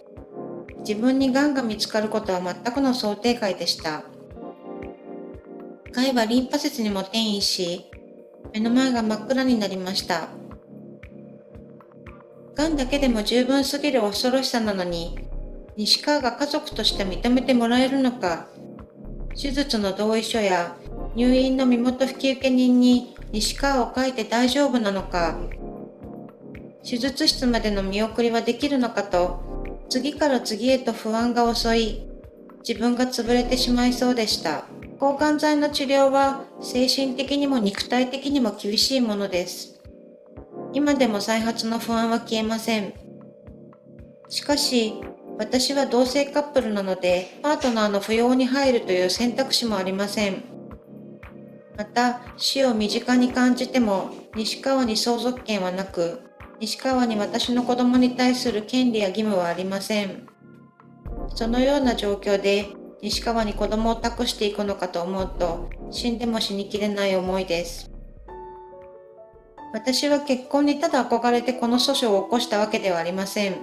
自分にがんが見つかることは全くの想定外でした。癌はリンパ節にも転移し、目の前が真っ暗になりました。がんだけでも十分すぎる恐ろしさなのに、西川が家族として認めてもらえるのか、手術の同意書や入院の身元引受人に西川を書いて大丈夫なのか、手術室までの見送りはできるのかと、次から次へと不安が襲い、自分が潰れてしまいそうでした。抗がん剤の治療は精神的にも肉体的にも厳しいものです。今でも再発の不安は消えません。しかし、私は同性カップルなので、パートナーの扶養に入るという選択肢もありません。また、死を身近に感じても、西川に相続権はなく、西川に私の子供に対する権利や義務はありません。そのような状況で、西川に子供を託していくのかと思うと、死んでも死にきれない思いです。私は結婚にただ憧れてこの訴訟を起こしたわけではありません。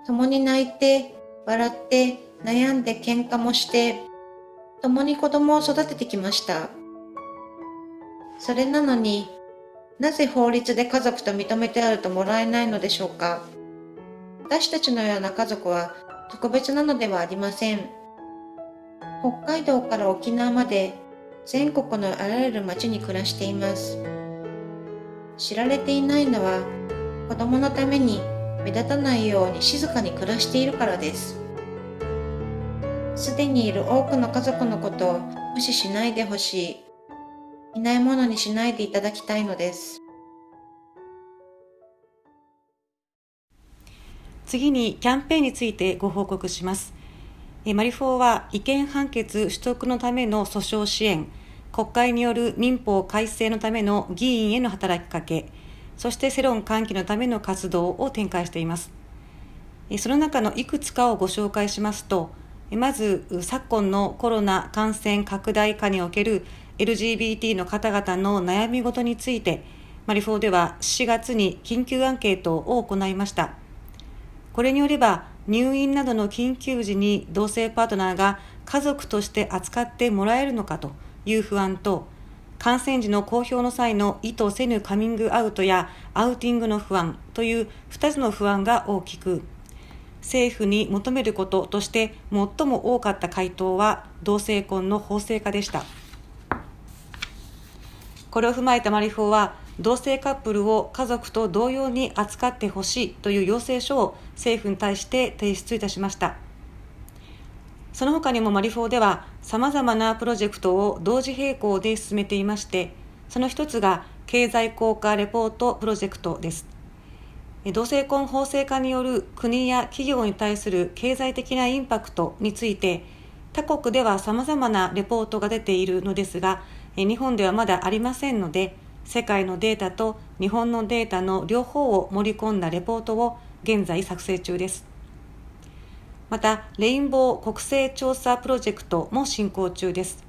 共に泣いて、笑って、悩んで喧嘩もして、共に子供を育ててきました。それなのに、なぜ法律で家族と認めてあるともらえないのでしょうか。私たちのような家族は特別なのではありません。北海道から沖縄まで全国のあらゆる町に暮らしています。知られていないのは、子供のために目立たないように静かに暮らしているからです。すでにいる多くの家族のことを無視しないでほしい。いないものにしないでいただきたいのです。次にキャンペーンについてご報告します。マリフォーは違憲判決取得のための訴訟支援、国会による民法改正のための議員への働きかけ、そして世論喚起のための活動を展開しています。その中のいくつかをご紹介しますと、まず昨今のコロナ感染拡大下における LGBT の方々の悩み事について、マリフォーでは4月に緊急アンケートを行いました。これによれば、入院などの緊急時に同性パートナーが家族として扱ってもらえるのかという不安と、感染時の公表の際の意図せぬカミングアウトやアウティングの不安という2つの不安が大きく、政府に求めることとして最も多かった回答は同性婚の法制化でした。これを踏まえたマリフォーは、同性カップルを家族と同様に扱ってほしいという要請書を政府に対して提出いたしました。その他にもマリフォーでは様々なプロジェクトを同時並行で進めていまして、その一つが経済効果レポートプロジェクトです。同性婚法制化による国や企業に対する経済的なインパクトについて、他国では様々なレポートが出ているのですが、日本ではまだありませんので、世界のデータと日本のデータの両方を盛り込んだレポートを現在作成中です。また、レインボー国勢調査プロジェクトも進行中です。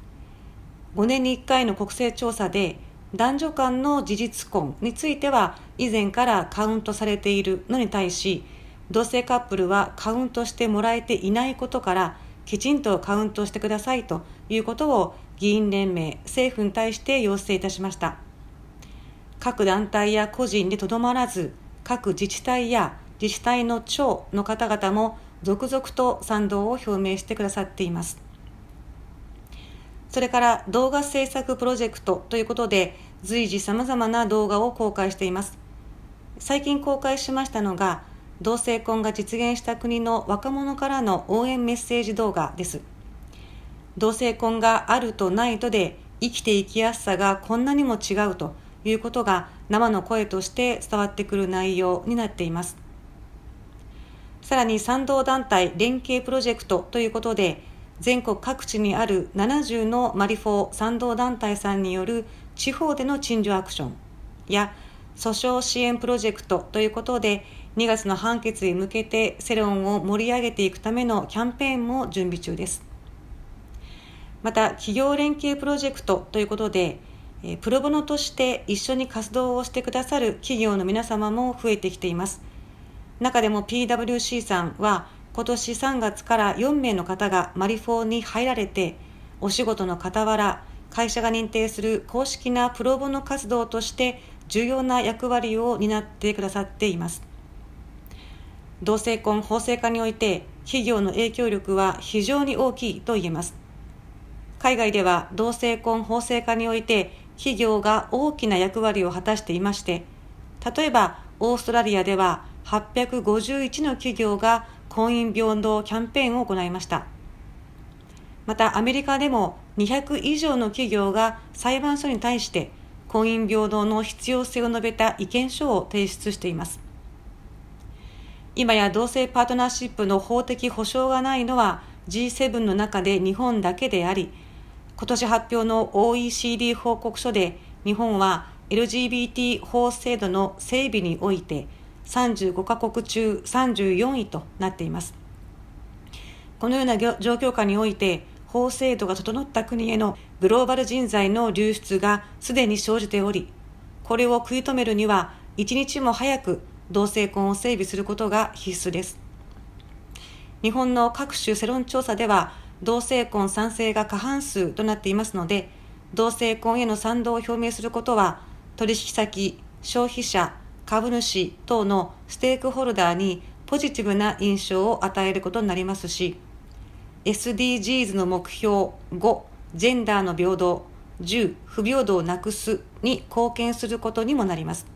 5年に1回の国勢調査で、男女間の事実婚については以前からカウントされているのに対し、同性カップルはカウントしてもらえていないことから、きちんとカウントしてくださいということを議員連盟、政府に対して要請いたしました。各団体や個人にとどまらず、各自治体や自治体の長の方々も続々と賛同を表明してくださっています。それから動画制作プロジェクトということで、随時様々な動画を公開しています。最近公開しましたのが、同性婚が実現した国の若者からの応援メッセージ動画です。同性婚があるとないとで生きていきやすさがこんなにも違うということが生の声として伝わってくる内容になっています。さらに賛同団体連携プロジェクトということで、全国各地にある70のマリフォー賛同団体さんによる地方での陳情アクションや訴訟支援プロジェクトということで、2月の判決へ向けて世論を盛り上げていくためのキャンペーンも準備中です。また、企業連携プロジェクトということで、プロボノとして一緒に活動をしてくださる企業の皆様も増えてきています。中でも PWC さんは今年3月から4名の方がマリフォーに入られて、お仕事の傍ら会社が認定する公式なプロボノ活動として重要な役割を担ってくださっています。同性婚法制化において企業の影響力は非常に大きいと言えます。海外では同性婚法制化において企業が大きな役割を果たしていまして、例えばオーストラリアでは851の企業が婚姻平等キャンペーンを行いました。またアメリカでも200以上の企業が裁判所に対して婚姻平等の必要性を述べた意見書を提出しています。今や同性パートナーシップの法的保障がないのは G7 の中で日本だけであり、今年発表の OECD 報告書で日本は LGBT 法制度の整備において35カ国中34位となっています。このような状況下において法制度が整った国へのグローバル人材の流出がすでに生じており、これを食い止めるには一日も早く同性婚を整備することが必須です。日本の各種世論調査では同性婚賛成が過半数となっていますので、同性婚への賛同を表明することは取引先、消費者、株主等のステークホルダーにポジティブな印象を与えることになりますし、SDGs の目標5、ジェンダーの平等、10、不平等をなくすに貢献することにもなります。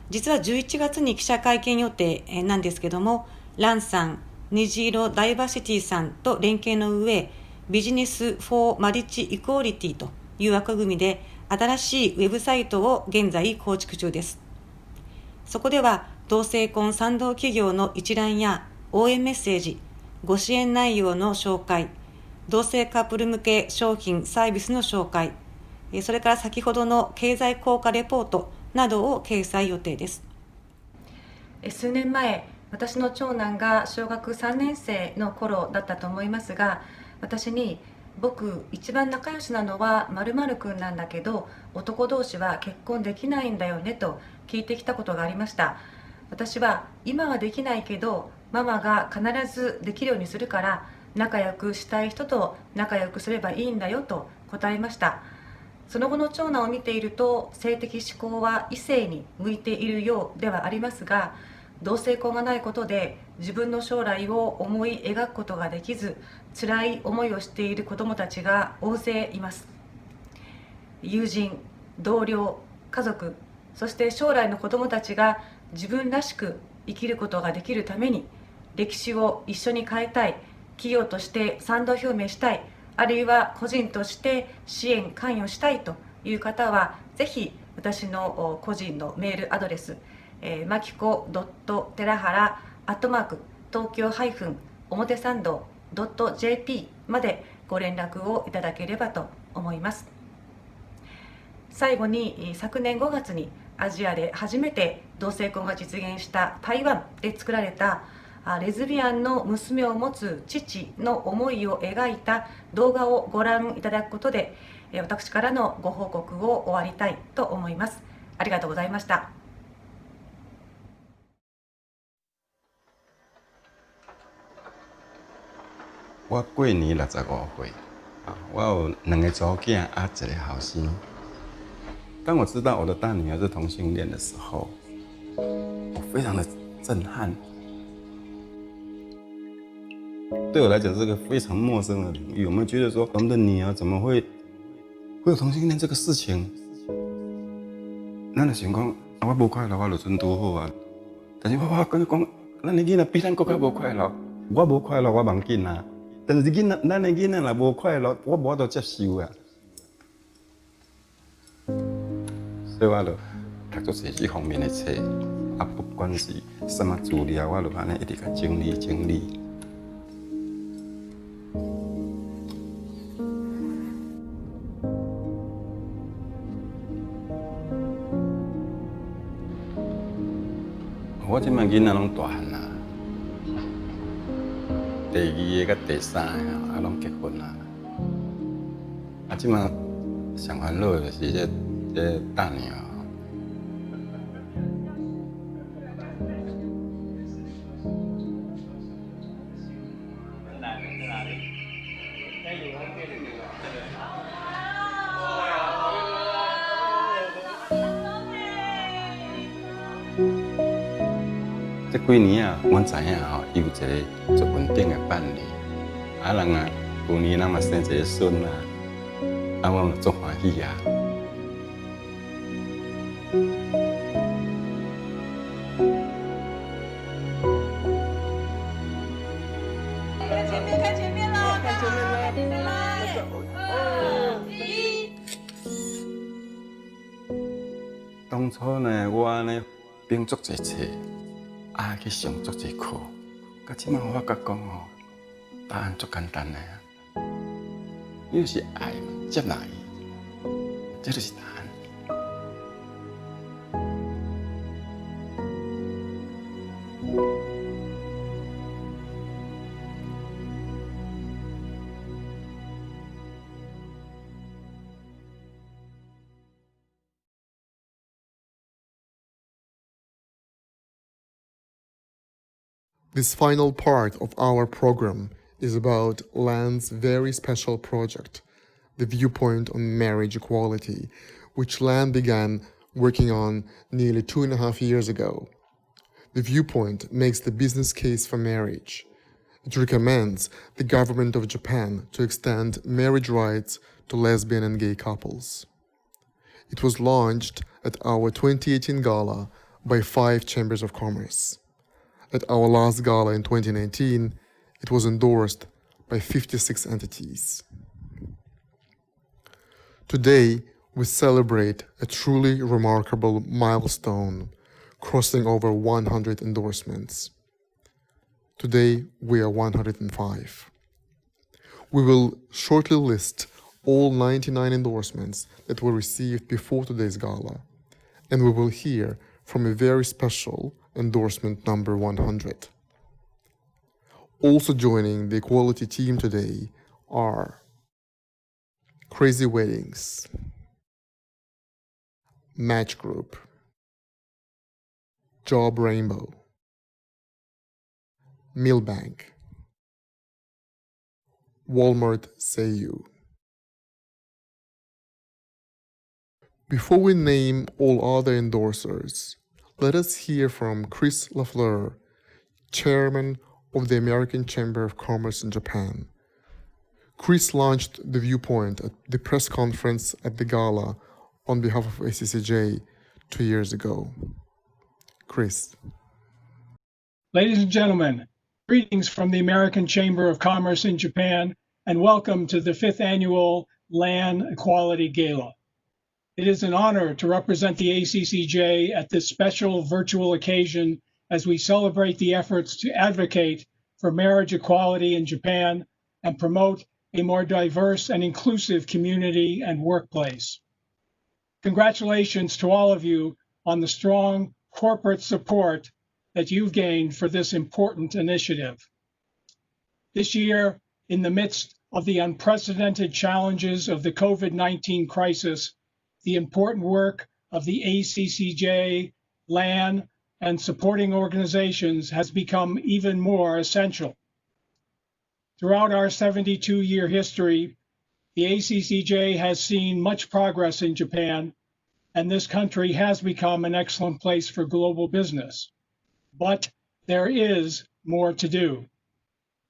実は11月に記者会見予定なんですけども、LAN さん、虹色ダイバーシティさんと連携の上、ビジネス・フォー・マリッジ・イクオリティという枠組みで新しいウェブサイトを現在構築中です。そこでは同性婚賛同企業の一覧や応援メッセージ、ご支援内容の紹介、同性カップル向け商品・サービスの紹介、それから先ほどの経済効果レポートなどを掲載予定です。数年前、私の長男が小学3年生の頃だったと思いますが、私に僕一番仲良しなのは〇〇くんなんだけど男同士は結婚できないんだよねと聞いてきたことがありました。私は今はできないけどママが必ずできるようにするから仲良くしたい人と仲良くすればいいんだよと答えました。その後の長男を見ていると性的指向は異性に向いているようではありますが、同性婚がないことで自分の将来を思い描くことができず辛い思いをしている子どもたちが大勢います。友人、同僚、家族、そして将来の子どもたちが自分らしく生きることができるために歴史を一緒に変えたい、企業として賛同表明したい、あるいは個人として支援関与したいという方はぜひ私の個人のメールアドレスまきこ.terahara@東京-表参道.jp までご連絡をいただければと思います。最後に昨年5月にアジアで初めて同性婚が実現した台湾で作られたレズビアンの娘を持つ父の思いを描いた動画をご覧いただくことで私からのご報告を終わりたいと思います。ありがとうございました。我过年65岁，我有2个祖囝，1个后生。当我知道我的大女儿是同性恋的时候，我非常的震撼。对我来讲是个非常陌生的领域，我们觉得说我们的女儿怎么会有同性恋这个事情？咱就想讲，我无快乐，我就准拄好啊。但是我跟你讲，咱的囡仔比咱更加无快乐，我无快乐我忘紧啊。但是咱的囡仔若无快乐，我无法度接受啊。所以我就读做这方面的册，不管是什么资料，我就安尼一直甲整理。我即摆囡仔拢大汉啦。第2个甲第3个拢结婚啦。即马上烦恼的就是这大女儿。这几年啊，阮知影吼，伊有一个足稳定的伴侣，人啊，旧年咱嘛生一个孙啦，我嘛足欢喜啊。看前面喽！看前面喽！来，2、1。当初呢，我安尼编足侪册。去上足侪课，到即摆我发觉讲吼，答案足简单的啊。你就是爱接纳伊，这就是答案。This final part of our program is about LLAN's very special project, the Viewpoint on Marriage Equality, which LLAN began working on nearly 2.5 years ago. The Viewpoint makes the business case for marriage. It recommends the government of Japan to extend marriage rights to lesbian and gay couples. It was launched at our 2018 gala by 5 chambers of commerce. At our last gala in 2019, it was endorsed by 56 entities. Today, we celebrate a truly remarkable milestone, crossing over 100 endorsements. Today, we are 105. We will shortly list all 99 endorsements that were received before today's gala, and we will hear from a very special endorsement number 100. Also joining the Equality team today are Crazy Weddings, Match Group, Job Rainbow, Milbank, Walmart Seiyu. Before we name all other endorsers, let us hear from Chris Lafleur, Chairman of the American Chamber of Commerce in Japan. Chris launched the Viewpoint at the press conference at the gala on behalf of ACCJ 2 years ago. Chris. Ladies and gentlemen, greetings from the American Chamber of Commerce in Japan, and welcome to the 5th Annual LLAN Equality Gala. It is an honor to represent the ACCJ at this special virtual occasion as we celebrate the efforts to advocate for marriage equality in Japan and promote a more diverse and inclusive community and workplace. Congratulations to all of you on the strong corporate support that you've gained for this important initiative. This year, in the midst of the unprecedented challenges of the COVID-19 crisis, the important work of the ACCJ, LLAN, and supporting organizations has become even more essential. Throughout our 72-year history, the ACCJ has seen much progress in Japan, and this country has become an excellent place for global business. But there is more to do.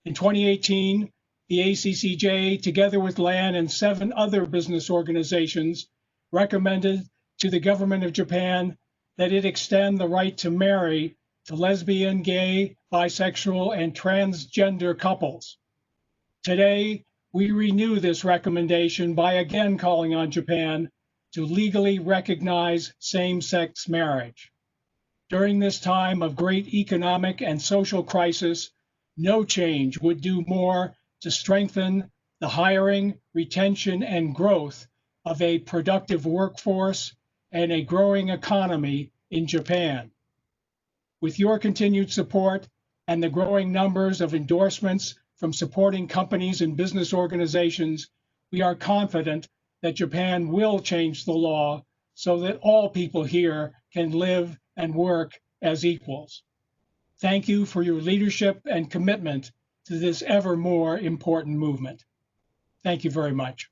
In 2018, the ACCJ, together with LLAN and 7 other business organizations, recommended to the government of Japan that it extend the right to marry to lesbian, gay, bisexual, and transgender couples. Today, we renew this recommendation by again calling on Japan to legally recognize same-sex marriage. During this time of great economic and social crisis, no change would do more to strengthen the hiring, retention, and growth of a productive workforce and a growing economy in Japan. With your continued support and the growing numbers of endorsements from supporting companies and business organizations, we are confident that Japan will change the law so that all people here can live and work as equals. Thank you for your leadership and commitment to this ever more important movement. Thank you very much.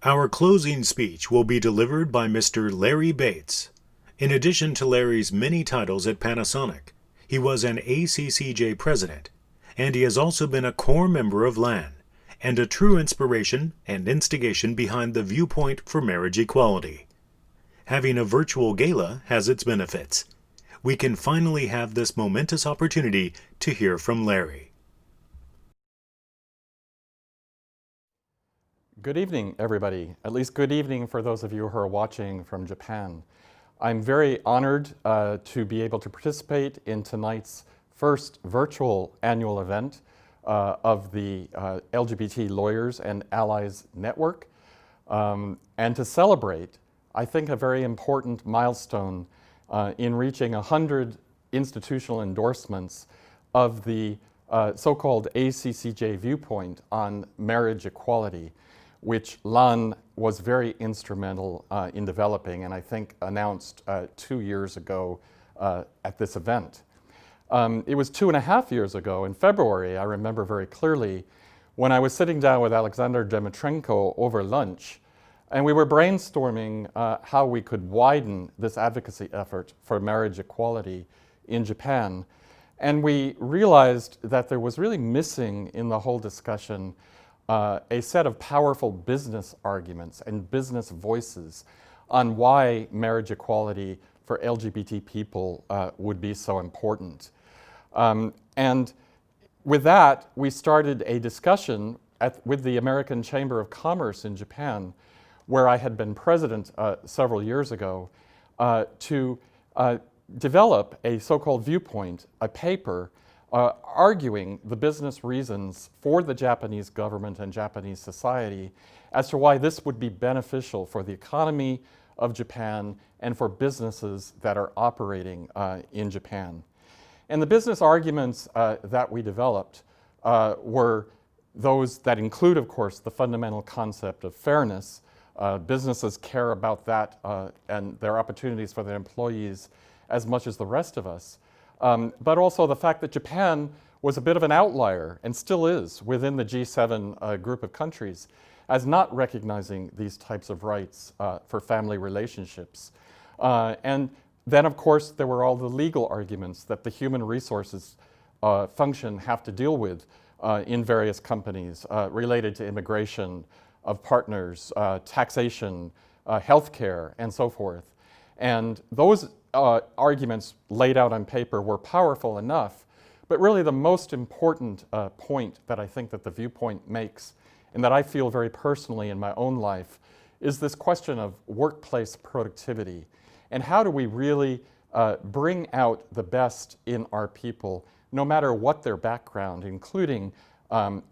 Our closing speech will be delivered by Mr. Larry Bates. In addition to Larry's many titles at Panasonic, he was an ACCJ president, and he has also been a core member of LLAN, and a true inspiration and instigation behind the viewpoint for marriage equality. Having a virtual gala has its benefits. We can finally have this momentous opportunity to hear from Larry. Good evening, everybody. At least good evening for those of you who are watching from Japan. I'm very honored to be able to participate in tonight's first virtual annual event of the LGBT Lawyers and Allies Network, and to celebrate, I think, a very important milestone in reaching 100 institutional endorsements of the so-called ACCJ viewpoint on marriage equality, which LLAN was very instrumental in developing, and I think announced 2 years ago at this event. It was 2.5 years ago in February, I remember very clearly, when I was sitting down with Alexander Dmytrenko over lunch, and we were brainstorming how we could widen this advocacy effort for marriage equality in Japan. And we realized that there was really missing in the whole discussion a set of powerful business arguments and business voices on why marriage equality for LGBT people would be so important. And with that, we started a discussion with the American Chamber of Commerce in Japan, where I had been president several years ago, to develop a so-called viewpoint, a paper, arguing the business reasons for the Japanese government and Japanese society as to why this would be beneficial for the economy of Japan and for businesses that are operating in Japan. And the business arguments that we developed were those that include, of course, the fundamental concept of fairness. Businesses care about that and their opportunities for their employees as much as the rest of us. But also the fact that Japan was a bit of an outlier, and still is, within the G7 group of countries, as not recognizing these types of rights for family relationships. And then, of course, there were all the legal arguments that the human resources function have to deal with in various companies related to immigration of partners, taxation, healthcare, and so forth. And those arguments laid out on paper were powerful enough, but really the most important point that I think that the viewpoint makes, and that I feel very personally in my own life, is this question of workplace productivity. And how do we really bring out the best in our people, no matter what their background, including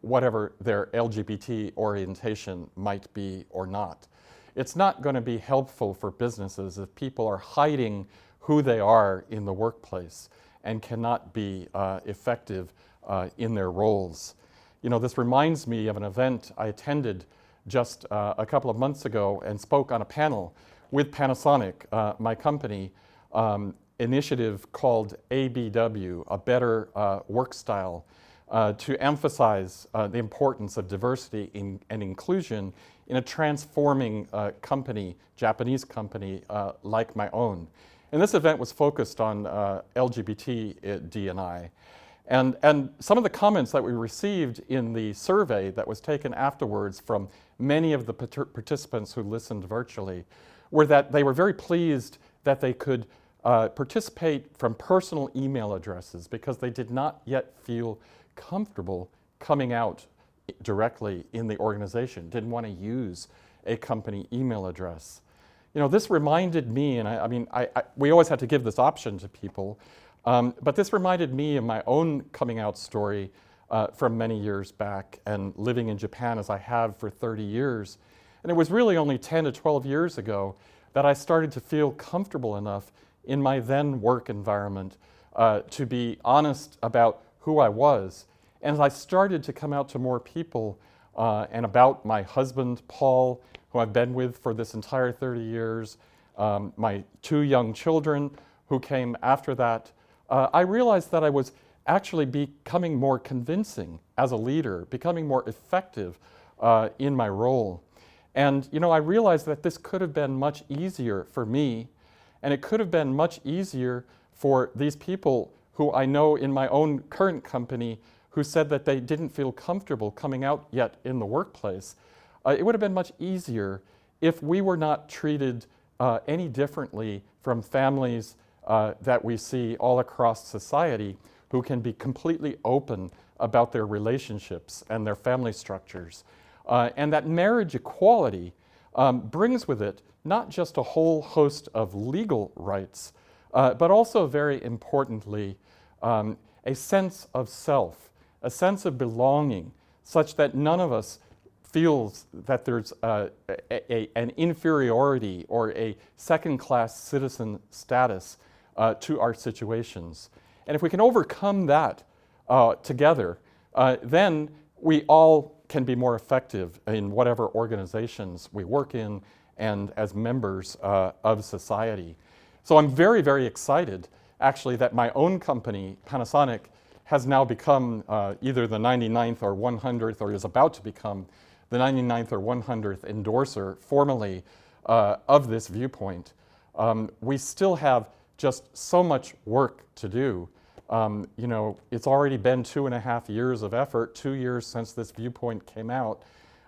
whatever their LGBT orientation might be or not. It's not going to be helpful for businesses if people are hiding who they are in the workplace and cannot be effective in their roles. You know, this reminds me of an event I attended just a couple of months ago and spoke on a panel with Panasonic, my company, initiative called ABW, a better work style, to emphasize the importance of diversity and inclusion in a transforming company, Japanese company like my own. And this event was focused on LGBT D&I. And some of the comments that we received in the survey that was taken afterwards from many of the participants who listened virtually were that they were very pleased that they could participate from personal email addresses because they did not yet feel comfortable coming out directly in the organization, didn't want to use a company email address. You know, this reminded me, and we always had to give this option to people, but this reminded me of my own coming out story from many years back and living in Japan as I have for 30 years. And it was really only 10 to 12 years ago that I started to feel comfortable enough in my then work environment to be honest about who I was. And as I started to come out to more people and about my husband, Paul, who I've been with for this entire 30 years, my 2 young children who came after that, I realized that I was actually becoming more convincing as a leader, becoming more effective in my role. And, I realized that this could have been much easier for me, and it could have been much easier for these people who I know in my own current company who said that they didn't feel comfortable coming out yet in the workplace. It would have been much easier if we were not treated any differently from families that we see all across society who can be completely open about their relationships and their family structures. And that marriage equality brings with it not just a whole host of legal rights, but also very importantly, a sense of self, a sense of belonging, such that none of us feels that there's an inferiority or a second-class citizen status to our situations. And if we can overcome that together, then we all can be more effective in whatever organizations we work in and as members of society. So I'm very, very excited, actually, that my own company, Panasonic, has now become either the 99th or 100th, or is about to become the 99th or 100th endorser formally of this viewpoint. We still have just so much work to do. It's already been 2.5 years of effort, 2 years since this viewpoint came out.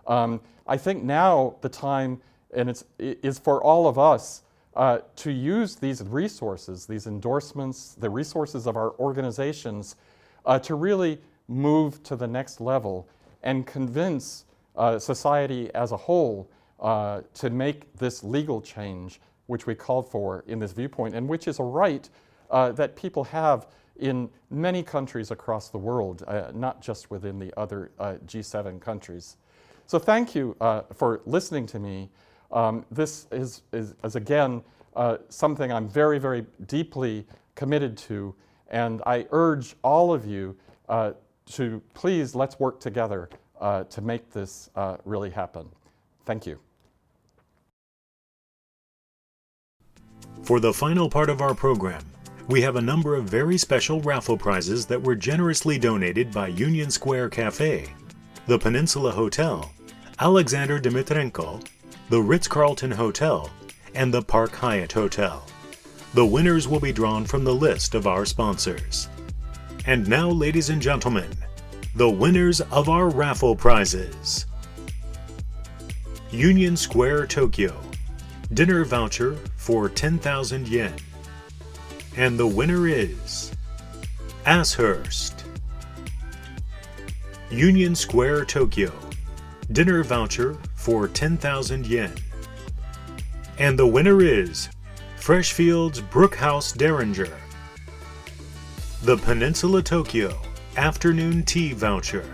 I think now the time is for all of us to use these resources, these endorsements, the resources of our organizations to really move to the next level and convince society as a whole to make this legal change which we called for in this viewpoint, and which is a right that people have in many countries across the world, not just within the other G7 countries. So thank you for listening to me. This is again something I'm very, very deeply committed to, and I urge all of you to please let's work together to make this really happen. Thank you. For the final part of our program, we have a number of very special raffle prizes that were generously donated by Union Square Cafe, the Peninsula Hotel, Alexander Dimitrenko, the Ritz-Carlton Hotel, and the Park Hyatt Hotel. The winners will be drawn from the list of our sponsors. And now, ladies and gentlemen, the winners of our raffle prizes. Union Square Tokyo, dinner voucher for 10,000 yen. And the winner is Ashurst. Union Square Tokyo, dinner voucher for 10,000 yen. And the winner is Freshfields Brookhouse Derringer. The Peninsula Tokyo, afternoon tea voucher.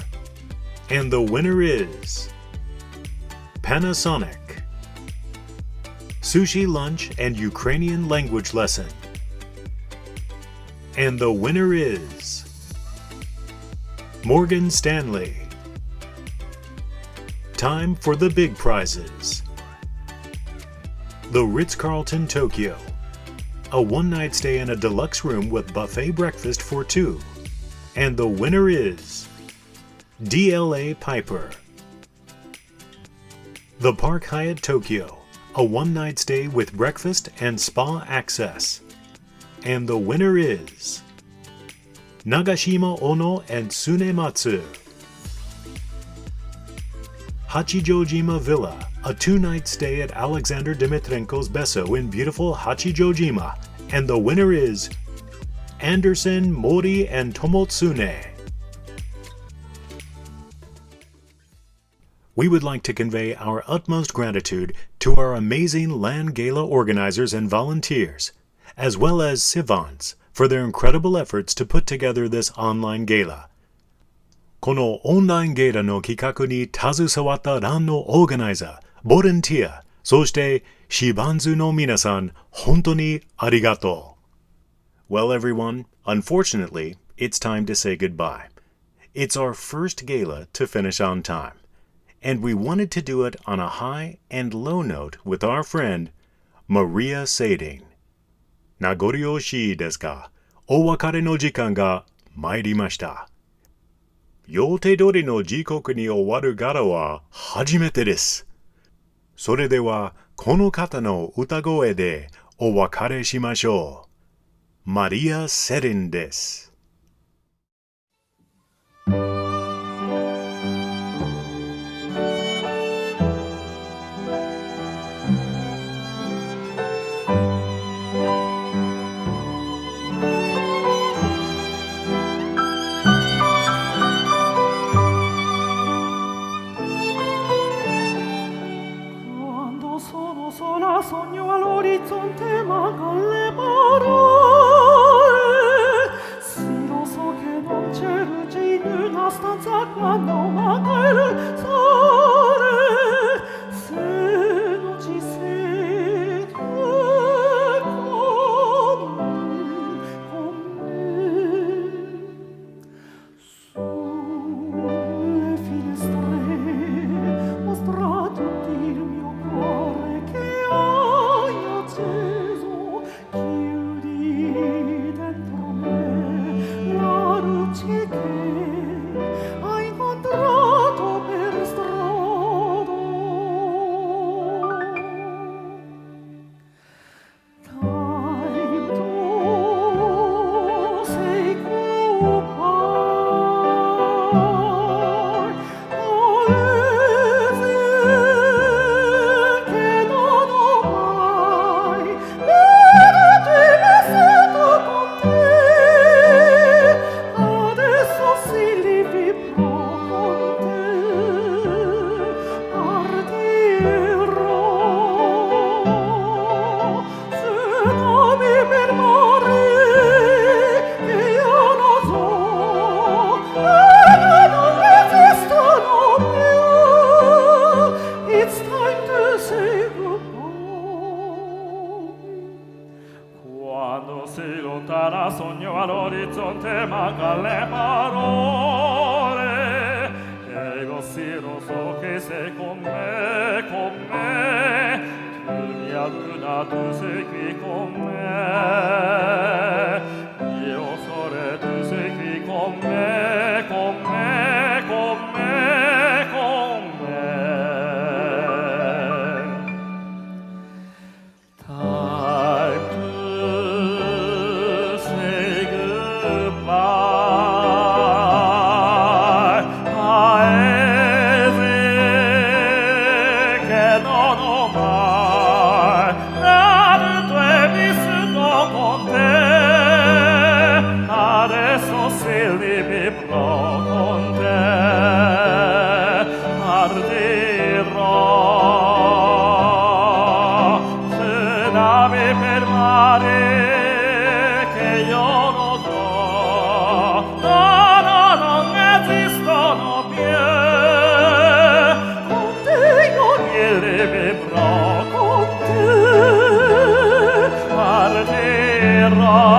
And the winner is Panasonic. Sushi lunch and Ukrainian language lesson. And the winner is Morgan Stanley. Time for the big prizes. The Ritz-Carlton Tokyo, a one-night stay in a deluxe room with buffet breakfast for two. And the winner is DLA Piper. The Park Hyatt Tokyo, a one-night stay with breakfast and spa access. And the winner is Nagashima Ono and Tsunematsu. Hachijojima Villa, a two-night stay at Alexander Dimitrenko's Besso in beautiful Hachijojima. And the winner is Anderson, Mori, and Tomotsune. We would like to convey our utmost gratitude to our amazing LAN Gala organizers and volunteers, as well as Sivans, for their incredible efforts to put together this online gala. このオンラインゲーラの企画に携わったLANのオーガナイザー、ボランティア、そしてシバンズの皆さん、本当にありがとう。Well, everyone, unfortunately, it's time to say goodbye. It's our first gala to finish on time, and we wanted to do it on a high and low note with our friend, Maria Sading. 名残惜しいですが、お別れの時間が参りました。予定通りの時刻に終わるガラは初めてです。それではこの方の歌声でお別れしましょう。マリア・セリンです。Sogno all'orizzonte mancan le parole. Sì, lo so che non c'è luce in una stanza quando manca il sole. Se non ci sei tu con me. Sulle finestre mostra tutto il mio cuore. Chiudi dentro me la luce che hai incontrato per strada. Time to say goodbye. Paese che non ho mai veduto e vissuto con te. Adesso si livibro con te. Partirò se non mi fermare che io non so e non esistono più. It's time to say goodbye. Quando si lontana sogno all'orizzonte mancan le parole. Ego sì lo so che sei con me, con me. Tu mia luna, tu sei qui con me. Io sole, tu sei qui con me, con me, con me, con me. Time to say goodbye. Paese che non ho mai veduto e vissuto con te. Adesso si livibro con te. Partirò se devi fermare che io lo so. No, no, non esistono più. Con te io mi livibro con te. Partirò